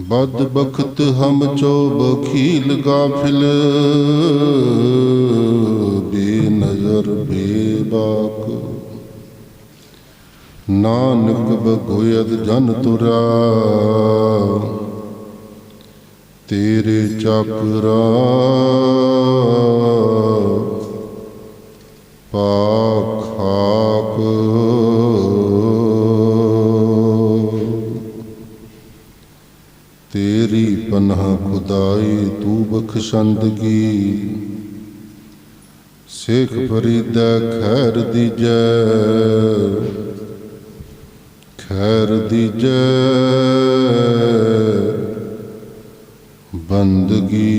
बद बख्त हम चो बखील गाफिल बेनजर बेबाक नानक बगोयद जन तुरा तेरे चकरा पाखाक तेरी पनाह खुदाई तू बख्शंदगी शेख फरीद खैर दीजै खैर दीजै बंदगी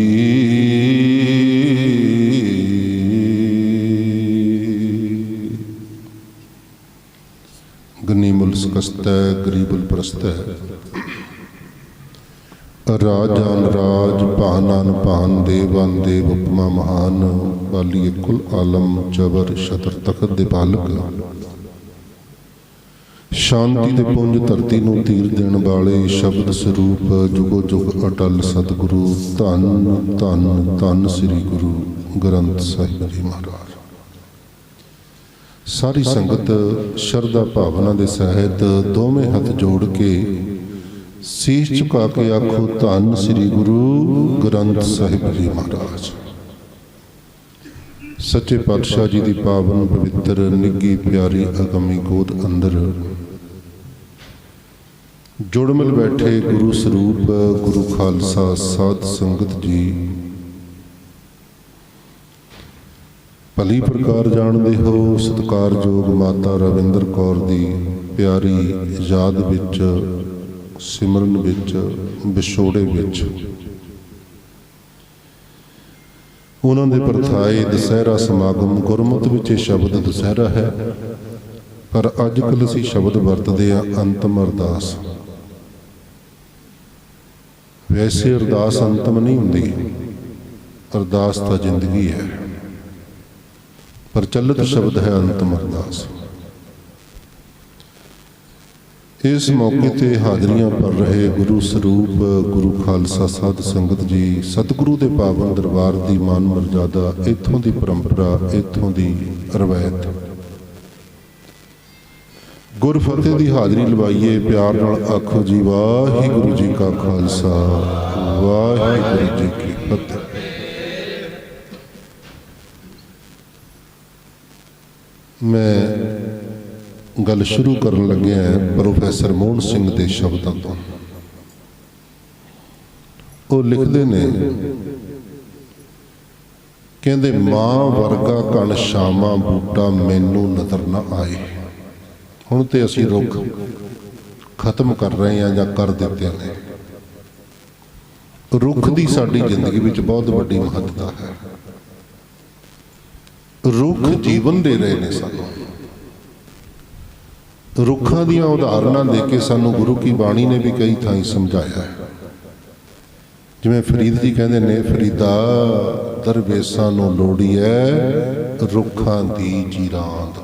गनीमुल सकस्त गरीबुल परस्त राजान राज भानान भान देवान देव उपमा महान बालिए कुल आलम जबर शतर तखत दे बालक शांति दे पुंज धरती नूं तीर देण वाले शब्द स्वरूप जुगो जुग अटल सतगुरु धन धन धन श्री गुरु ग्रंथ साहिब जी महाराज। सारी संगत शरदा भावना दे सहित दोवें हथ जोड़ के शीश झुका के आखो धन श्री गुरु ग्रंथ साहिब जी महाराज। सच्चे पातशाह जी की पावन पवित्र निघी प्यारी अगमी गोद अंदर जुड़मिल बैठे गुरु स्वरूप गुरु खालसा साध संगत जी भली प्रकार जानते हो सत्कारयोग माता रविंदर कौर की प्यारी याद विच सिमरन विच विछोड़े विच उन्होंने परथाए दशहरा समागम गुरमत विच शब्द दशहरा है पर अजकल असीं शब्द वरतदे हां अंतम अरदास। वैसे अरदास अंतम नहीं हुंदी, अरदास तो जिंदगी है, प्रचलित शब्द है अंतम अरदास। इस मौके ते हाजरियां भर रहे गुरु स्वरूप गुरु खालसा साध संगत जी सतगुरु के पावन दरबार की मान मर्यादा इत्थों की परंपरा इत्थों की रवायत गुरफतेह की हाजरी लवाइए प्यार नाल आखो जी वाहिगुरू जी का खालसा वाहिगुरू जी की फतेह। मैं गल शुरू करन लग्या प्रोफैसर मोहन सिंह के शब्दों तो। वो लिखते ने कहते मां वर्गा कण शामा बूटा मैनू नजर ना आए। हुण ते असीं रुख खत्म कर रहे हैं या कर दिते हैं। रुख की साडी जिंदगी विच बहुत वड्डी महत्ता है। रुख जीवन दे रहे ने सानूं। रुखां दीयां उदाहरणां दे के सानूं गुरु की बाणी ने भी कई थाई समझाया है। जिवें फरीद जी कहते ने फरीदा दरवेसां नूं लोड़ी है रुखां दी जीरांद।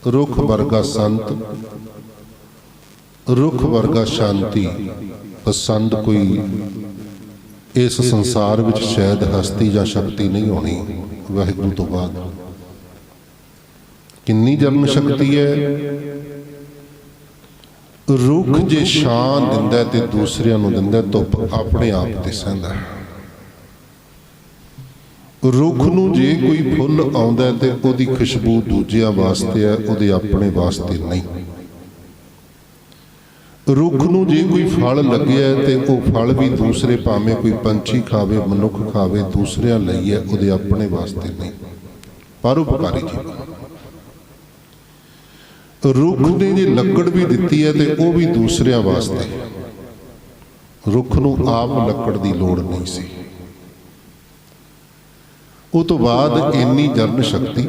रुख वर्गा संत रुख वर्गा शांति पसंद कोई इस संसार विच शायद हस्ती या शक्ति नहीं होनी वाहिगुरू तो बाद। किन्नी जन्म शक्ति है। रुख जे शान दिंदा ते दूसरिਆਂ ਨੂੰ दिंदा धुप अपने आप ते सहंदा है। रुख नूं जे कोई फुल आउंदा ते उहदी खुशबू दूजिਆਂ वास्ते है उहदे अपने वास्ते नहीं। रुख नूं जे कोई फल लग्या ते वह फल भी दूसरे भावें कोई पंछी खावे मनुख खावे दूसरिਆਂ ਲਈ है उहदे अपने वास्ते नहीं परोपकारी जीवन। रुख ने जे लकड़ भी दिती है तो वह भी दूसरिਆਂ वास्ते। रुख नूं आप लकड़ की लोड़ नहीं सी। उस तो बाद इन्नी जन शक्ति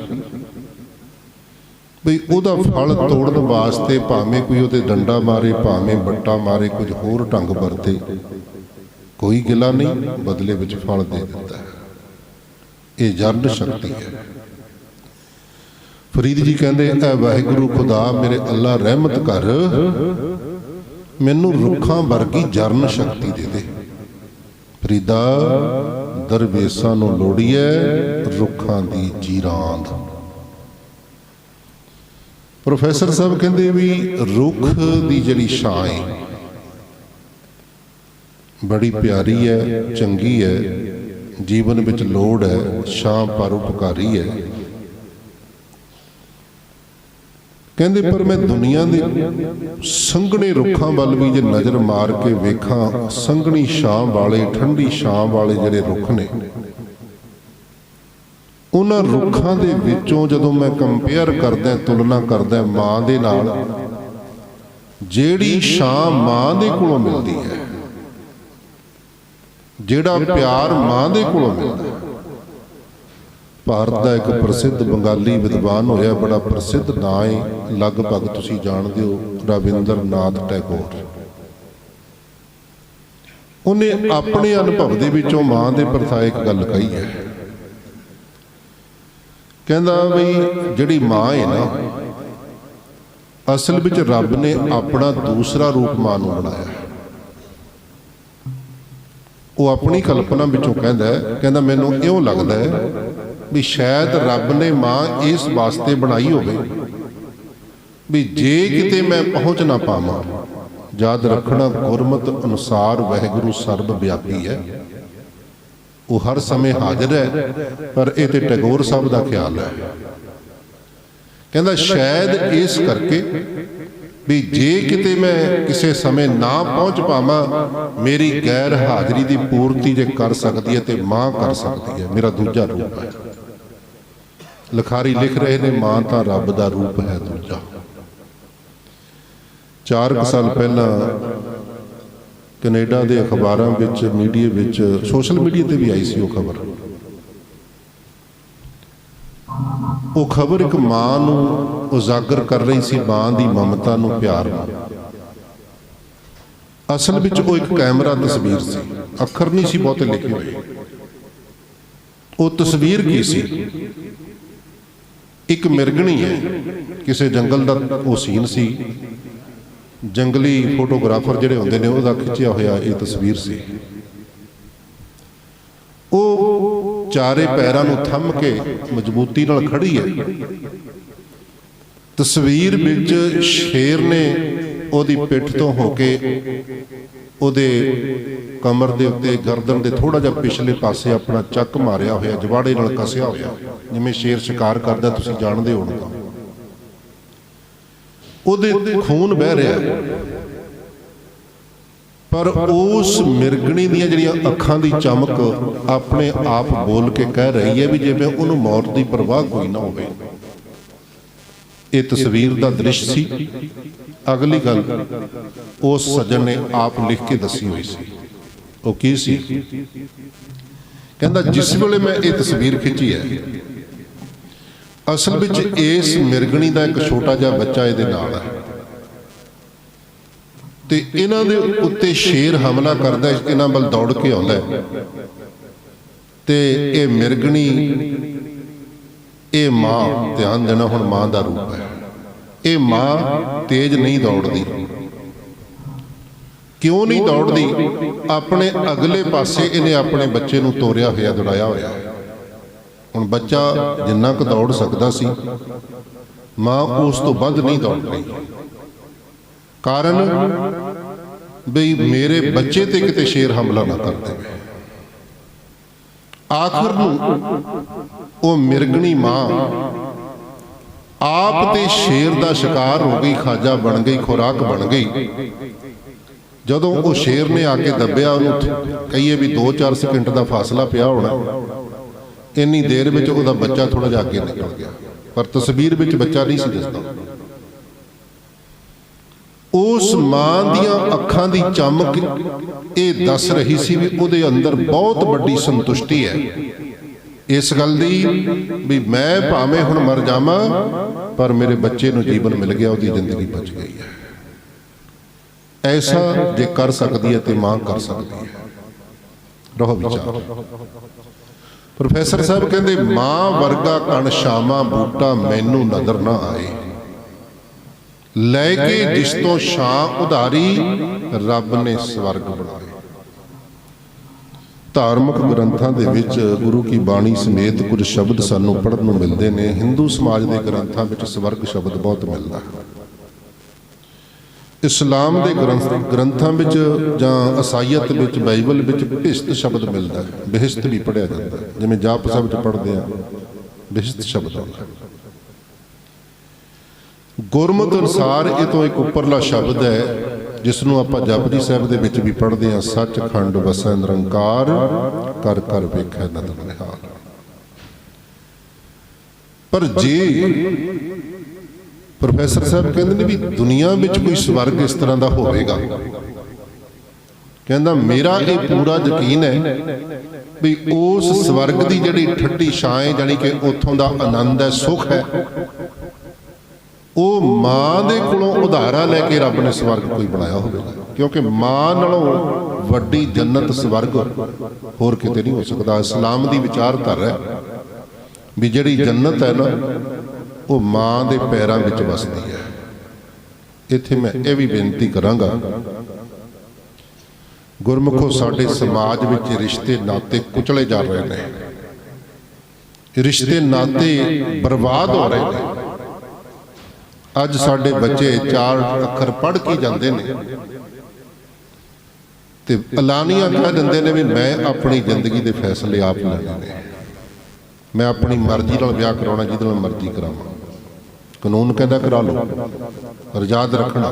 बई उहदा फल तोड़न वास्ते भावें कोई उहते डंडा मारे भावें बट्टा मारे कुछ होर ढंग वरते कोई गिला नहीं बदले विच फल दे दिता है। ये जन शक्ति है। फरीद जी कहते ऐ वाहिगुरू खुदा मेरे अल्लाह रहमत कर मैनू रुखां वर्गी जरन शक्ति दे दे। फरीदा दरवेसां नूं लोड़ीए रुखां दी जीरांद। प्रोफैसर साहब कहते भी रुख की जिहड़ी छां है बड़ी प्यारी है, चंगी है, जीवन विच लोड़ है, छां परोपकारी है। कहते पर मैं दुनिया के संघने रुखां वाल भी जे नज़र मार के वेखां, संघनी छां वाले ठंडी छां वाले जिहड़े रुख ने, उन्हां रुखां दे विचों जदों मैं कंपेयर करदा, तुलना करदा मां दे नाल, जिहड़ी छां मां दे कोलों मिलदी है, जिहड़ा प्यार मां दे कोलों मिलदा है। भारत का एक प्रसिद्ध बंगाली विद्वान होया, बड़ा प्रसिद्ध नां है, लगभग तुसीं जाणदे हो, रविंद्र नाथ टैगोर। उन्हें अपने अनुभव दे विचों मां दे प्रति एक गल कही है। कहंदा बई जिहड़ी मां है ना, असल विच रब ने अपना दूसरा रूप मां नूं बनाया। वो अपनी कल्पना विचों कहंदा मैनूं इउं लगदा है भी शायद रब ने मां इस वास्ते बनाई होवे भी जे किते मैं पहुँच ना पावां। याद रखना गुरमत अनुसार वाहिगुरू सर्व व्यापी है, वो हर समय हाजिर है, पर ये तो टैगोर साहब का ख्याल है। कहंदा शायद इस करके भी जे किते मैं किसी समय ना पहुँच पावां, मेरी गैर हाजिरी की पूर्ति जे कर सकती है तो मां कर सकती है, मेरा दूजा रूप है। लिखारी लिख रहे ने मां तां रब दा रूप है दूजा। 4 साल पहला कनेडा के अखबारों विच, मीडिया विच, सोशल मीडिया ते भी आई सी वो खबर। वो खबर एक मां नूं उजागर कर रही सी, मां दी ममता नूं, प्यार नूं। असल विच वो एक कैमरा तस्वीर सी, अखर नहीं सी बहुते लिखे हुए। वो तस्वीर की सी, एक मिरगणी है, किसी जंगल का वो सीन सी। जंगली फोटोग्राफर जिहड़े होंदे ने उहदा खिंचिया होया ये तस्वीर सी। वो चारे पैरां नूं थम के मजबूती नाल खड़ी है। तस्वीर विच शेर ने ओदी पिठ तो होके ओदे कमर दे उत्ते, गर्दन दे थोड़ा जिहा पिछले पासे अपना चक मारिया होया, जवाड़े नाल कसिया होया, जिवें शेर शिकार करदा, तुसीं जाणदे हो। ओदे खून बह रहा है, पर उस मिरगणी दी जिहड़ियां अखां दी चमक अपने आप बोल के कह रही है भी जिवें उहनूं मौत की परवाह कोई ना होवे। ये तस्वीर का दृश्य सी। अगली गल उस सज्जन ने आप लिख के दसी हुई सी। वो की सी? कहंदा जिस वेले मैं ये तस्वीर खिंची है, असल विच इस मिरगणी का एक छोटा जिहा बच्चा इहदे नाल है, ते इन्हां दे उत्ते शेर हमला करदा, इन्हां वल दौड़ के आउंदा है, ते ये मिरगणी, ये मां, ध्यान देना हुण मां दा रूप है, ये मां तेज नहीं दौड़दी। क्यों नहीं दौड़दी? अपने अगले पासे इन्हें अपने बच्चे नूं तोरिया होया, दौड़ाया होया। हुण बच्चा जिन्ना क दौड़ सकदा सी, मां उस तो वध नहीं दौड़ रही। कारण बई मेरे बच्चे ते किते शेर हमला ना कर दे। आखिर नूं वो मिरगणी मां आप ते शेर दा शिकार हो गई, खाजा बन गई, खुराक बन गई। जदों वो शेर ने आके दबिया, उन्होंने कहिए भी 2-4 सेकंड का फासला पिया होना, इन्नी देर में उसका बच्चा थोड़ा जा अगे निकल गया, पर तस्वीर में बच्चा नहीं सी दिसदा। उस मां दियां अखां दी चमक ये दस रही सी भी उहदे अंदर बहुत बड़ी संतुष्टि है इस गल दी भी मैं भावें हुण मर जावां पर मेरे बच्चे नूं जीवन मिल गया, उसकी जिंदगी बच गई है। ऐसा जे कर सकती है तो मां कर सकती है। रहो विचार। प्रोफैसर साहब कहते मां वर्गा कण शामा बूटा मैनू नजर ना आए। ਲੈ के जिस तो छां उधारी रब ने स्वर्ग बनाए। धार्मिक ग्रंथां दे विच गुरु की बाणी समेत कुछ शब्द सानू पढ़न नूं मिलदे ने। हिंदू समाज के ग्रंथां विच स्वर्ग शब्द बहुत मिलदा है। इस्लाम के ग्रंथां विच जां ईसाईयत विच बाइबल विच बिहिश्त शब्द मिलदा है। बिहिश्त भी पढ़िया जाता है, जिवें जाप साहिब च पढ़दे आ बिहिश्त शब्द आउंदा है। गुरमत अनुसार ये तो एक उपरला शब्द है जिसनों आपां जपजी साहिब दे विच भी पढ़दे हां, सचखंड वसै निरंकार कर कर वेखै नदन निहाल। पर जे प्रोफैसर साहब कहते हैं भी दुनिया में कोई स्वर्ग इस तरह का होगा, कहता मेरा ये पूरा यकीन है भी उस स्वर्ग की जिहड़ी ठंडी छां है जानी कि उत्थों का आनंद है, सुख है, वो मां दे कोलों उधारा लैके रब ने स्वर्ग कोई बनाया होगा। क्योंकि मां नालों वड्डी जन्नत स्वर्ग होर किते नहीं हो सकता। इस्लाम की विचारधारा है भी जिहड़ी जन्नत है ना वो मां दे पैरां विच वसदी है। इत्थे मैं ये भी बेनती करांगा, गुरमुखो साडे समाज विच रिश्ते नाते कुचले जा रहे हैं, रिश्ते नाते बर्बाद हो रहे हैं। अज साडे बच्चे 4 अखर पढ़ के जाते हैं ते एलानिया कह देंदे ने भी मैं अपनी जिंदगी के फैसले आप लेने ने, मैं अपनी मर्जी नाल ब्याह कराउणा जिहदे नाल मर्जी करावां। कानून कहता करा लो, पर याद रखना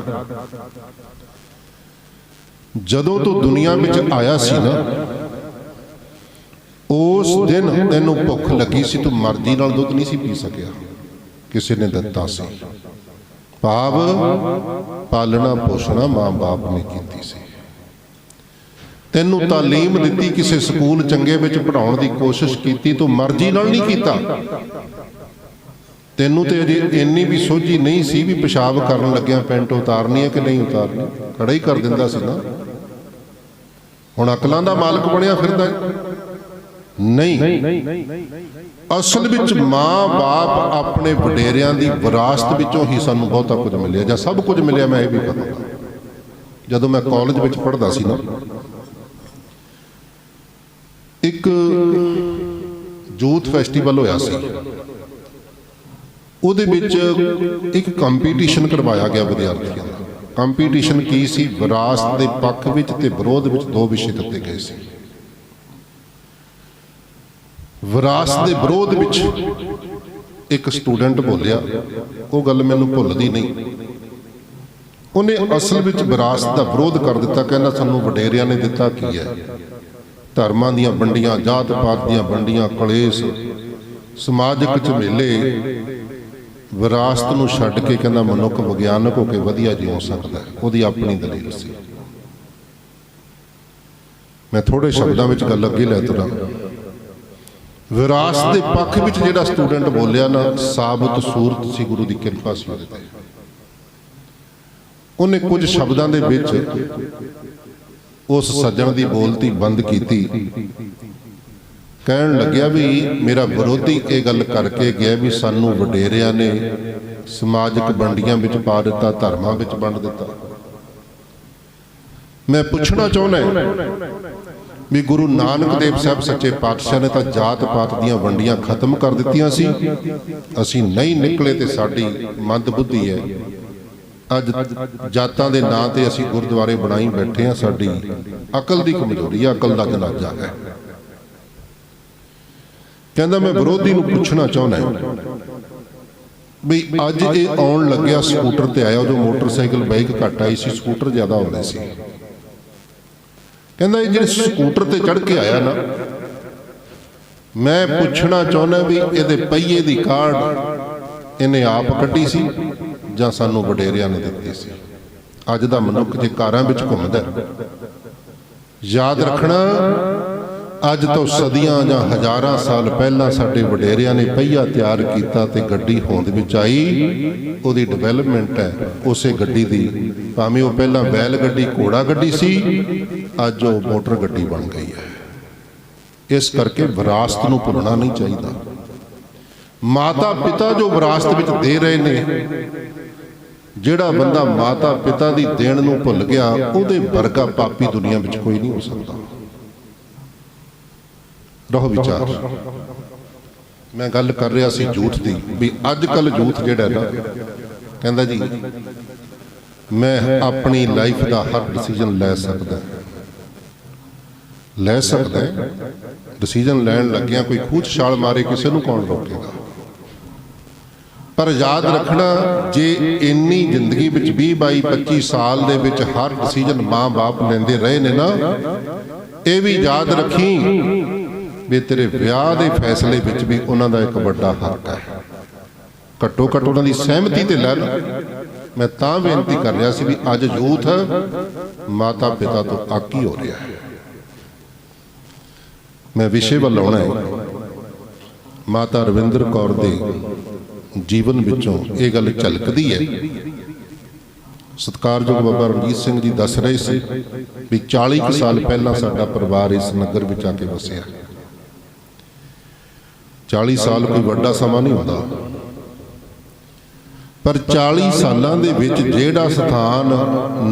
जदों तो दुनिया में आया सी ना उस दिन तैनूं भुख लगी सी, तू मर्जी नाल दुध नहीं सी पी सकिया, किसी ने दिता सी। भाव पालना पोषणा मां बाप ने कीती सी। तैनूं तालीम दिती, किसी स्कूल चंगे विच पढ़ाउण दी कोशिश कीती, तू मर्जी नाल नहीं कीता। तैनूं ते अजे इन्नी भी सोझी नहीं सी भी पेशाब करन लग्या पैंट उतारनी है कि नहीं उतारनी, खड़ा ही कर दिंदा सी ना। हुण अकलां दा मालक बनिया फिरदा नहीं। असल विच मां बाप अपने वडेरियां दी विरासत विचों ही सानूं बहुता कुछ मिलिया, जां सब कुछ मिलिया। मैं ये भी कहूँगा जदों मैं कॉलेज विच पढ़दा सी ना, एक यूथ फैसटीवल होया सी, उहदे विच एक कंपीटीशन करवाया गया विद्यार्थियों का। कंपीटीशन की सी, विरासत के पक्ष विच ते विरोध विच 2 विषय दिते गए सी। विरासत के विरोध विच एक स्टूडेंट बोलिया, वो गल मैनूं भुलदी नहीं, उन्हें असल विच विरासत का विरोध कर दिता। कहना सानूं वडेरियां ने दिता की है, धर्मां दीयां वंडियां, जात पात दीयां वंडियां, कलेश, समाजिक झमेले, विरासत नूं छड्ड के कहना मनुख विग्यानक होकर वधिया जिउ सकदा है। उहदी अपनी दलील सी। मैं थोड़े शब्दों में गल अगे लै तुरां। विरासत के पक्ष विच जिहड़ा स्टूडेंट बोलिया ना, साबत सूरत सी, गुरु की किरपा सी उहदे ते। उन्हें कुछ शब्दों के विच उस सज्जण की बोलती बंद की, कहन लग्या भी मेरा विरोधी ये गल करके गया भी सानू वडेरिया ने समाजिक वंडियां विच पा दिता, धर्मां विच वंड दिता। मैं पूछना चाहुंदा भी गुरु नानक देव साहब सच्चे पातशाह ने तो जात पात दीयां वंडियां खत्म कर दित्तियां सी, असीं नहीं निकले ते साडी मंद बुद्धि है। अज जातां दे नां ते असीं गुरुद्वारे बनाई बैठे हैं, साडी अकल दी कमजोरी है, अकल दा जनाजा है। कहंदा मैं विरोधी नूं पुछना चाहुंदा भी अज ये आउण लग्या स्कूटर ते आया, जो मोटरसाइकिल बाइक घट आई सी, स्कूटर ज्यादा आउंदे सी। कहंदा ये स्कूटर ते चढ़ के आया ना, मैं पुछना चाहुंदा भी इहदे पहिए दी काढ़ इहने आप कड्डी सी जां सानू वडेरिया ने दित्ती सी। अज दा मनुख जे कारां विच घुमदा, याद रखना अज तो सदियां जां हज़ारां साल पहला साडे वडेरिया ने पहिया तैयार कीता ते गड्डी होंद विच आई, उहदी डिवेलपमेंट है उसे गड्डी दी। भावें वो पहला बैल गड्डी घोड़ा गड्डी सी, अज वो मोटर गड्डी बन गई है। इस करके विरासत नूं भुलना नहीं चाहिए। माता पिता जो विरासत विच दे रहे ने ਜਿਹੜਾ ਬੰਦਾ ਮਾਤਾ ਪਿਤਾ ਦੀ ਦੇਣ ਨੂੰ ਭੁੱਲ ਗਿਆ ਉਹਦੇ ਵਰਗਾ ਪਾਪੀ ਦੁਨੀਆ ਵਿੱਚ ਕੋਈ ਨਹੀਂ ਹੋ ਸਕਦਾ। ਰਹੋ ਵਿਚਾਰ। ਮੈਂ ਗੱਲ ਕਰ ਰਿਹਾ ਸੀ ਯੂਥ ਦੀ, ਵੀ ਅੱਜ ਕੱਲ੍ਹ ਯੂਥ ਜਿਹੜਾ ਨਾ ਕਹਿੰਦਾ ਜੀ ਮੈਂ ਆਪਣੀ ਲਾਈਫ ਦਾ ਹਰ ਡਿਸੀਜਨ ਲੈ ਸਕਦਾ। ਡਿਸੀਜਨ ਲੈਣ ਲੱਗਿਆ ਕੋਈ ਖੂਹ 'ਚ ਛਾਲ ਮਾਰੇ ਕਿਸੇ ਨੂੰ ਕੌਣ ਰੋਕੇਗਾ। ਪਰ ਯਾਦ ਰੱਖਣਾ, ਜੇ ਇੰਨੀ ਜ਼ਿੰਦਗੀ ਵਿੱਚ 20 22 25 ਸਾਲ ਦੇ ਵਿੱਚ ਹਰ ਡਿਸੀਜਨ ਮਾਂ-ਬਾਪ ਲੈਂਦੇ ਰਹੇ ਨੇ ਨਾ, ਇਹ ਵੀ ਯਾਦ ਰੱਖੀ ਵੀ ਤੇਰੇ ਵਿਆਹ ਦੇ ਫੈਸਲੇ ਵਿੱਚ ਵੀ ਉਹਨਾਂ ਦਾ ਇੱਕ ਵੱਡਾ ਹੱਕ ਹੈ। ਘੱਟੋ ਘੱਟ ਉਹਨਾਂ ਦੀ ਸਹਿਮਤੀ ਤੇ ਲੈ ਲਓ। ਮੈਂ ਤਾਂ ਬੇਨਤੀ ਕਰ ਰਿਹਾ ਸੀ ਵੀ ਅੱਜ ਯੂਥ ਮਾਤਾ ਪਿਤਾ ਤੋਂ ਆਕੀ ਹੋ ਰਿਹਾ ਹੈ। ਮੈਂ ਵਿਸ਼ੇ ਵੱਲ ਆਉਣਾ ਹੈ। ਮਾਤਾ ਰਵਿੰਦਰ ਕੌਰ ਦੇ ਜੀਵਨ ਵਿੱਚੋਂ ਇਹ ਗੱਲ ਝਲਕਦੀ ਹੈ। ਸਤਿਕਾਰਯੋਗ ਬਾਬਾ ਰਣਜੀਤ ਸਿੰਘ ਜੀ ਦੱਸ ਰਹੇ ਸੀ ਵੀ 40 ਸਾਲ ਪਹਿਲਾਂ ਸਾਡਾ ਪਰਿਵਾਰ ਇਸ ਨਗਰ ਵਿੱਚ ਆ ਕੇ ਵਸਿਆ। 40 ਸਾਲ ਕੋਈ ਵੱਡਾ ਸਮਾਂ ਨਹੀਂ ਹੁੰਦਾ, ਪਰ 40 ਸਾਲਾਂ ਦੇ ਵਿੱਚ ਜਿਹੜਾ ਸਥਾਨ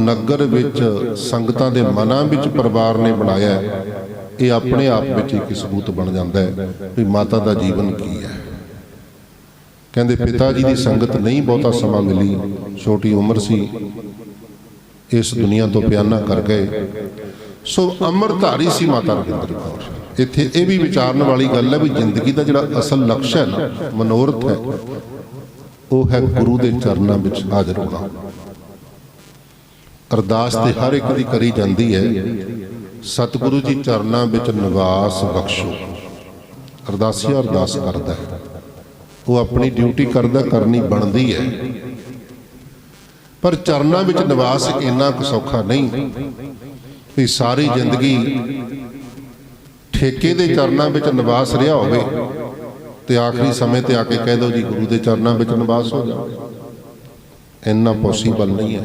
ਨਗਰ ਵਿੱਚ ਸੰਗਤਾਂ ਦੇ ਮਨਾਂ ਵਿੱਚ ਪਰਿਵਾਰ ਨੇ ਬਣਾਇਆ, ਇਹ ਆਪਣੇ ਆਪ ਵਿੱਚ ਇੱਕ ਸਬੂਤ ਬਣ ਜਾਂਦਾ ਹੈ ਵੀ ਮਾਤਾ ਦਾ ਜੀਵਨ ਕੀ ਹੈ। ਕਹਿੰਦੇ ਪਿਤਾ ਜੀ ਦੀ ਸੰਗਤ ਨਹੀਂ ਬਹੁਤਾ ਸਮਾਂ ਮਿਲੀ, ਛੋਟੀ ਉਮਰ ਸੀ, ਇਸ ਦੁਨੀਆ ਤੋਂ ਪਿਆਨਾ ਕਰ ਗਏ। ਸੋ ਅੰਮ੍ਰਿਤਧਾਰੀ ਸੀ ਮਾਤਾ ਰਵਿੰਦਰ ਕੌਰ। ਇੱਥੇ ਇਹ ਵੀ ਵਿਚਾਰਨ ਵਾਲੀ ਗੱਲ ਹੈ ਵੀ ਜ਼ਿੰਦਗੀ ਦਾ ਜਿਹੜਾ ਅਸਲ ਲਕਸ਼ ਹੈ ਨਾ, ਮਨੋਰਥ ਹੈ, ਉਹ ਹੈ ਗੁਰੂ ਦੇ ਚਰਨਾਂ ਵਿੱਚ ਹਾਜ਼ਰ ਹੋਣਾ। ਅਰਦਾਸ ਤੇ ਹਰ ਇੱਕ ਦੀ ਕਰੀ ਜਾਂਦੀ ਹੈ, ਸਤਿਗੁਰੂ ਜੀ ਚਰਨਾਂ ਵਿੱਚ ਨਿਵਾਸ ਬਖਸ਼ੋ। ਅਰਦਾਸੀਆ ਅਰਦਾਸ ਕਰਦਾ ਹੈ, ਉਹ ਆਪਣੀ ਡਿਊਟੀ ਕਰਦਾ, ਕਰਨੀ ਬਣਦੀ ਹੈ, ਪਰ ਚਰਨਾਂ ਵਿੱਚ ਨਿਵਾਸ ਇੰਨਾ ਕੁ ਸੌਖਾ ਨਹੀਂ ਵੀ ਸਾਰੀ ਜ਼ਿੰਦਗੀ ਠੇਕੇ ਦੇ ਚਰਨਾਂ ਵਿੱਚ ਨਿਵਾਸ ਰਿਹਾ ਹੋਵੇ ਤੇ ਆਖਰੀ ਸਮੇਂ ਤੇ ਆ ਕੇ ਕਹਿ ਦਿਓ ਜੀ ਗੁਰੂ ਦੇ ਚਰਨਾਂ ਵਿੱਚ ਨਿਵਾਸ ਹੋ ਜਾਵੇ। ਇੰਨਾ ਪੋਸੀਬਲ ਨਹੀਂ ਹੈ,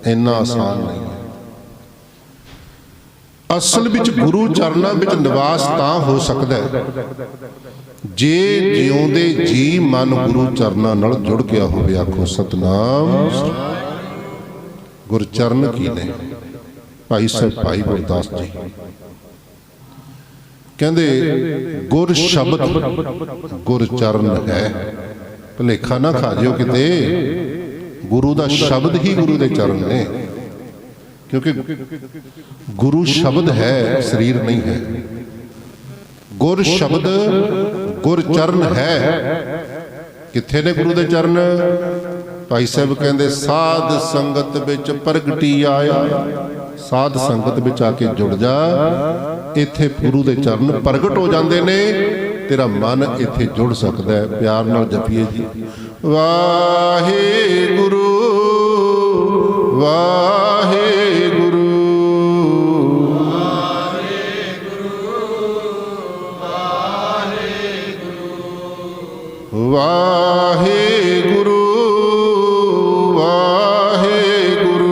ਇੰਨਾ ਆਸਾਨ ਨਹੀਂ ਹੈ। ਅਸਲ ਵਿੱਚ ਗੁਰੂ ਚਰਨਾਂ ਵਿੱਚ ਨਿਵਾਸ ਤਾਂ ਹੋ ਸਕਦਾ ਹੈ ਜੇ ਜਿਉਂਦੇ ਜੀ ਮਨ ਗੁਰੂ ਚਰਨਾਂ ਨਾਲ ਜੁੜ ਗਿਆ ਹੋਵੇ। ਆਖੋ ਸਤਨਾਮ। ਗੁਰਚਰਨ ਕੀ ਨੇ? ਭਾਈ ਸਾਹਿਬ ਭਾਈ ਗੁਰਦਾਸ ਜੀ ਕਹਿੰਦੇ ਗੁਰ ਸ਼ਬਦ ਗੁਰ ਚਰਨ ਹੈ। ਭੁਲੇਖਾ ਨਾ ਖਾ ਜਿਓ ਕਿਤੇ, ਗੁਰੂ ਦਾ ਸ਼ਬਦ ਹੀ ਗੁਰੂ ਦੇ ਚਰਨ ਨੇ, ਕਿਉਂਕਿ ਗੁਰੂ ਸ਼ਬਦ ਹੈ, ਸਰੀਰ ਨਹੀਂ ਹੈ। ਗੁਰ ਸ਼ਬਦ ਗੁਰ ਚਰਨ ਹੈ। ਕਿੱਥੇ ਨੇ ਗੁਰੂ ਦੇ ਚਰਨ? ਭਾਈ ਸਾਹਿਬ ਕਹਿੰਦੇ ਸਾਧ ਸੰਗਤ ਵਿੱਚ ਪ੍ਰਗਟੀ ਆਇਆ। ਸਾਧ ਸੰਗਤ ਵਿੱਚ ਆ ਕੇ ਜੁੜ ਜਾ, ਇੱਥੇ ਗੁਰੂ ਦੇ ਚਰਨ ਪ੍ਰਗਟ ਹੋ ਜਾਂਦੇ ਨੇ, ਤੇਰਾ ਮਨ ਇੱਥੇ ਜੁੜ ਸਕਦਾ ਹੈ। ਪਿਆਰ ਨਾਲ ਜਪੀਏ ਜੀ, ਵਾਹਿਗੁਰੂ ਵਾਹਿਗੁਰੂ ਵਾਹਿਗੁਰੂ ਵਾਹਿਗੁਰੂ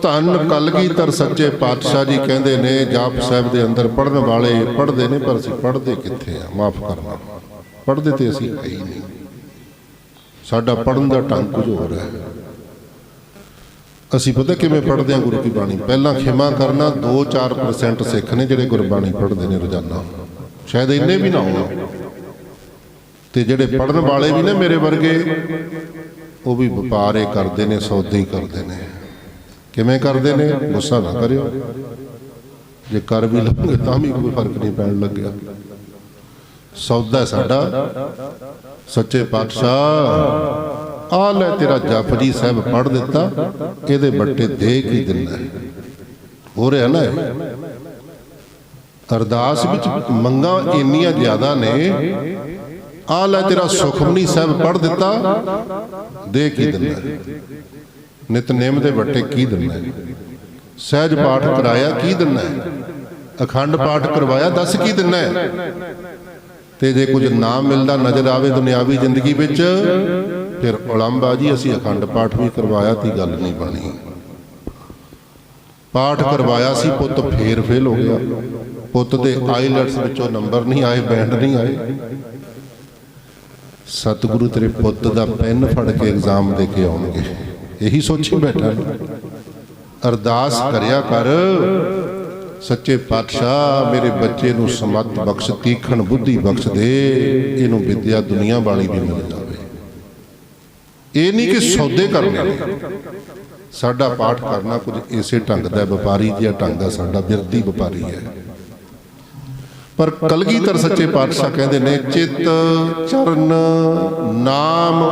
ਧੰਨ ਕਲਗੀਧਰ ਸੱਚੇ ਪਾਤਸ਼ਾਹ ਜੀ ਕਹਿੰਦੇ ਨੇ, ਜਾਪ ਸਾਹਿਬ ਦੇ ਅੰਦਰ ਪੜ੍ਹਨ ਵਾਲੇ ਪੜ੍ਹਦੇ ਨੇ, ਪਰ ਅਸੀਂ ਪੜ੍ਹਦੇ ਕਿੱਥੇ ਆ? ਮਾਫ ਕਰਨਾ, ਪੜ੍ਹਦੇ ਤੇ ਅਸੀਂ ਹੈ ਹੀ ਨਹੀਂ। ਸਾਡਾ ਪੜ੍ਹਨ ਦਾ ਢੰਗ ਕੁਝ ਹੋਰ ਹੈ। ਅਸੀਂ ਪਤਾ ਕਿਵੇਂ ਪੜ੍ਹਦੇ ਹਾਂ ਗੁਰੂ ਕੀ ਬਾਣੀ? ਪਹਿਲਾਂ ਖਿਮਾ ਕਰਨਾ 2-4% ਸਿੱਖ ਨੇ ਜਿਹੜੇ ਗੁਰਬਾਣੀ ਪੜ੍ਹਦੇ ਨੇ ਰੋਜ਼ਾਨਾ, ਸ਼ਾਇਦ ਇੰਨੇ ਵੀ ਨਾ ਹੋਣ। ਤੇ ਜਿਹੜੇ ਪੜ੍ਹਨ ਵਾਲੇ ਵੀ ਨੇ ਮੇਰੇ ਵਰਗੇ, ਉਹ ਵੀ ਵਪਾਰ ਇਹ ਕਰਦੇ ਨੇ, ਸੌਦੇ ਹੀ ਕਰਦੇ ਨੇ। ਕਿਵੇਂ ਕਰਦੇ ਨੇ? ਗੁੱਸਾ ਨਾ ਕਰਿਓ, ਜੇ ਕਰ ਵੀ ਲਵਾਂਗੇ ਤਾਂ ਵੀ ਕੋਈ ਫਰਕ ਨਹੀਂ ਪੈਣ ਲੱਗਿਆ। ਸੌਦਾ ਸਾਡਾ ਸੱਚੇ ਪਾਤਸ਼ਾਹ ਆ ਲੈ ਤੇਰਾ ਜਪਜੀ ਸਾਹਿਬ ਪੜ੍ਹ ਦਿੱਤਾ, ਇਹਦੇ ਬੱਟੇ ਦੇ ਕੀ ਦਿੰਦਾ? ਹੋ ਰਿਹਾ ਨਾ। ਅਰਦਾਸ ਵਿੱਚ ਮੰਗਾਂ ਇੰਨੀਆਂ ਜ਼ਿਆਦਾ ਨੇ, ਆ ਲੈ ਤੇਰਾ ਸੁਖਮਨੀ ਸਾਹਿਬ ਪੜ੍ਹ ਦਿੱਤਾ, ਦੇ ਕੀ ਦਿੰਦਾ? ਨਿਤਨੇਮ ਦੇ ਵੱਟੇ ਕੀ ਦਿੰਦਾ? ਸਹਿਜ ਪਾਠ ਕਰਾਇਆ ਕੀ ਦਿੰਦਾ? ਅਖੰਡ ਪਾਠ ਕਰਵਾਇਆ ਦੱਸ ਕੀ ਦਿੰਦਾ? ਤੇ ਜੇ ਕੁਝ ਨਾ ਮਿਲਦਾ ਨਜ਼ਰ ਆਵੇ ਦੁਨਿਆਵੀ ਜ਼ਿੰਦਗੀ ਵਿੱਚ, ਫਿਰ ਉਲੰਬਾ ਜੀ ਅਸੀਂ ਅਖੰਡ ਪਾਠ ਵੀ ਕਰਵਾਇਆ ਤੀ ਗੱਲ ਨਹੀਂ ਬਣੀ। ਪਾਠ ਕਰਵਾਇਆ ਸੀ ਪੁੱਤ ਫੇਰ ਫੇਲ ਹੋ ਗਿਆ, ਪੁੱਤ ਦੇ ਆਈਲੈਟਸ ਵਿੱਚੋਂ ਨੰਬਰ ਨਹੀਂ ਆਏ, ਬੈਂਡ ਨਹੀਂ ਆਏ। ਸਤਿਗੁਰੂ ਤੇਰੇ ਪੁੱਤ ਦਾ ਪੈਨ ਫੜ ਕੇ ਐਗਜ਼ਾਮ ਦੇ ਕੇ ਆਉਣਗੇ, ਇਹੀ ਸੋਚੀ ਬੈਠਾ। ਅਰਦਾਸ ਕਰਿਆ ਕਰ, ਸੱਚੇ ਪਾਤਸ਼ਾਹ ਮੇਰੇ ਬੱਚੇ ਨੂੰ ਸਮੱਤ ਬਖਸ਼, ਤੀਖਣ ਬੁੱਧੀ ਬਖਸ਼ ਦੇ, ਇਹਨੂੰ ਵਿਦਿਆ ਦੁਨੀਆ ਵਾਲੀ ਵੀ ਮਿਲ ਜਾਵੇ। ਇਹ ਨਹੀਂ ਕਿ ਸੌਦੇ ਕਰਨੇ ਨੇ। ਸਾਡਾ ਪਾਠ ਕਰਨਾ ਕੁਝ ਇਸੇ ਢੰਗ ਦਾ, ਵਪਾਰੀ ਜਿਹਾ ਢੰਗ ਆ ਸਾਡਾ, ਬਿਰਦੀ ਵਪਾਰੀ ਹੈ। ਪਰ ਕਲਗੀਧਰ ਸੱਚੇ ਪਾਤਸ਼ਾਹ ਕਹਿੰਦੇ ਨੇ, ਚਿੱਤ ਚਰਨ ਨਾਮ,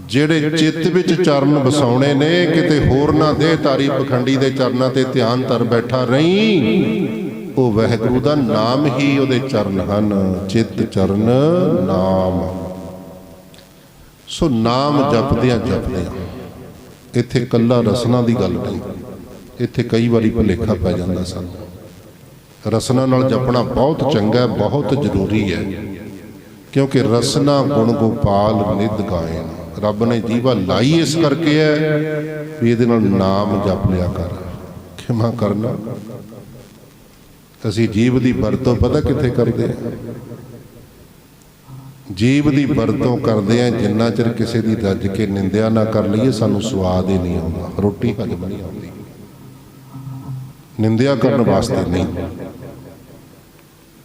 ਜਿਹੜੇ ਚਿੱਤ ਵਿੱਚ ਚਰਨ ਵਸਾਉਣੇ ਨੇ, ਕਿਤੇ ਹੋਰ ਨਾ ਦੇ ਤਾਰੀ ਪਖੰਡੀ ਦੇ ਚਰਨਾਂ ਤੇ ਧਿਆਨ ਧਰ ਬੈਠਾ ਰਹੀਂ। ਉਹ ਵਾਹਿਗੁਰੂ ਦਾ ਨਾਮ ਹੀ ਉਹਦੇ ਚਰਨ ਹਨ, ਚਿੱਤ ਚਰਨ ਨਾਮ। ਸੋ ਨਾਮ ਜਪਦਿਆਂ ਜਪਦਿਆਂ, ਇੱਥੇ ਕੱਲਾ ਰਸਨਾ ਦੀ ਗੱਲ ਨਹੀਂ, ਇੱਥੇ ਕਈ ਵਾਰੀ ਭੁਲੇਖਾ ਪੈ ਜਾਂਦਾ ਸਾਨੂੰ। ਰਸਨਾ ਨਾਲ ਜਪਣਾ ਬਹੁਤ ਚੰਗਾ, ਬਹੁਤ ਜ਼ਰੂਰੀ ਹੈ, ਕਿਉਂਕਿ ਰਸਨਾ ਗੁਣ ਗੋਪਾਲ ਨਿਧ ਗਾਇਨ। ਰੱਬ ਨੇ ਜੀਵਾ ਲਾਈ ਇਸ ਕਰਕੇ ਹੈ ਵੀ ਇਹਦੇ ਨਾਲ ਨਾਮ ਜਪ ਲਿਆ ਕਰ। ਖਿਮਾ ਕਰਨਾ, ਅਸੀਂ ਜੀਵ ਦੀ ਵਰਤੋਂ ਪਤਾ ਕਿੱਥੇ ਕਰਦੇ ਹਾਂ? ਜੀਵ ਦੀ ਵਰਤੋਂ ਕਰਦੇ ਹਾਂ ਜਿੰਨਾ ਚਿਰ ਕਿਸੇ ਦੀ ਰੱਜ ਕੇ ਨਿੰਦਿਆ ਨਾ ਕਰ ਲਈਏ, ਸਾਨੂੰ ਸਵਾਦ ਹੀ ਨਹੀਂ ਆਉਂਦਾ, ਰੋਟੀ ਹਜਮ ਨਹੀਂ ਆਉਂਦੀ। ਨਿੰਦਿਆ ਕਰਨ ਵਾਸਤੇ ਨਹੀਂ,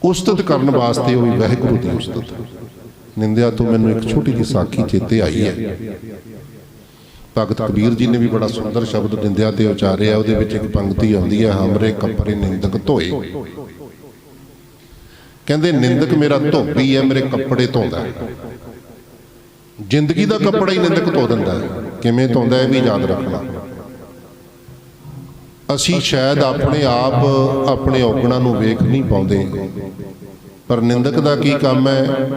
ਉਸਤਤ ਕਰਨ ਵਾਸਤੇ, ਉਹ ਵੀ ਵਾਹਿਗੁਰੂ ਦੀ ਉਸਤਤ। ਨਿੰਦਿਆ ਤੋਂ ਮੈਨੂੰ ਇੱਕ ਛੋਟੀ ਜਿਹੀ ਸਾਖੀ ਚੇਤੇ ਆਈ ਹੈ। ਭਗਤ ਕਬੀਰ ਜੀ ਨੇ ਵੀ ਬੜਾ ਸੁੰਦਰ ਸ਼ਬਦ ਨਿੰਦਿਆ ਤੇ ਉਚਾਰਿਆ। ਉਹਦੇ ਵਿੱਚ ਇੱਕ ਪੰਕਤੀ ਆਉਂਦੀ ਹੈ, ਹਮਰੇ ਕੱਪੜੇ ਨਿੰਦਕ ਧੋਏ। ਕਹਿੰਦੇ ਨਿੰਦਕ ਮੇਰਾ ਧੋਬੀ ਹੈ, ਮੇਰੇ ਕੱਪੜੇ ਧੋਂਦਾ। ਜ਼ਿੰਦਗੀ ਦਾ ਕੱਪੜਾ ਹੀ ਨਿੰਦਕ ਧੋ ਦਿੰਦਾ ਹੈ। ਕਿਵੇਂ ਧੋਂਦਾ ਇਹ ਵੀ ਯਾਦ ਰੱਖਣਾ। ਅਸੀਂ ਸ਼ਾਇਦ ਆਪਣੇ ਆਪ ਆਪਣੇ ਔਗਣਾਂ ਨੂੰ ਵੇਖ ਨਹੀਂ ਪਾਉਂਦੇ, ਪਰ ਨਿੰਦਕ ਦਾ ਕੀ ਕੰਮ ਹੈ?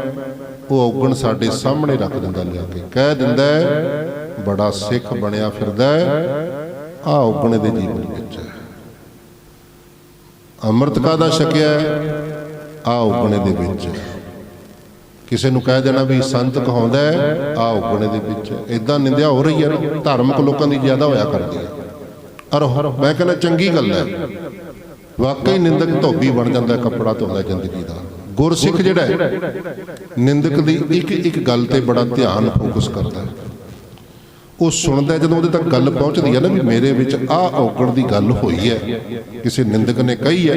ਉਹ ਔਗਣ ਸਾਡੇ ਸਾਹਮਣੇ ਰੱਖ ਦਿੰਦਾ, ਲਿਆ ਕੇ ਕਹਿ ਦਿੰਦਾ ਬੜਾ ਸਿੱਖ ਬਣਿਆ ਫਿਰਦਾ, ਆਹ ਔਗਣ ਦੇ ਜੀਵਨ ਵਿੱਚ ਹੈ। ਅੰਮ੍ਰਿਤ ਕਾਹਦਾ ਛਕਿਆ, ਆਹ ਔਗਣ ਦੇ ਵਿੱਚ। ਕਿਸੇ ਨੂੰ ਕਹਿ ਦੇਣਾ ਵੀ ਸੰਤ ਕਹਾਉਂਦਾ, ਆਹ ਔਗਣ ਦੇ ਵਿੱਚ। ਇਦਾਂ ਨਿੰਦਿਆ ਹੋ ਰਹੀ ਹੈ ਨਾ, ਧਾਰਮਿਕ ਲੋਕਾਂ ਦੀ ਜ਼ਿਆਦਾ ਹੋਇਆ ਕਰਦੀ ਹੈ। ਔਰ ਮੈਂ ਕਹਿੰਦਾ ਚੰਗੀ ਗੱਲ ਹੈ, ਵਾਕਈ ਨਿੰਦਕ ਧੋਬੀ ਬਣ ਜਾਂਦਾ, ਕੱਪੜਾ ਧੋਂਦਾ ਜ਼ਿੰਦਗੀ ਦਾ। ਗੁਰਸਿੱਖ ਜਿਹੜਾ ਹੈ ਨਿੰਦਕ ਦੀ ਇੱਕ ਇੱਕ ਗੱਲ ਤੇ ਬੜਾ ਧਿਆਨ ਫੋਕਸ ਕਰਦਾ ਹੈ। ਉਹ ਸੁਣਦਾ, ਜਦੋਂ ਉਹਦੇ ਤੱਕ ਗੱਲ ਪਹੁੰਚਦੀ ਹੈ ਨਾ ਵੀ ਮੇਰੇ ਵਿੱਚ ਆਹ ਔਗਣ ਦੀ ਗੱਲ ਹੋਈ ਹੈ, ਕਿਸੇ ਨਿੰਦਕ ਨੇ ਕਹੀ ਹੈ,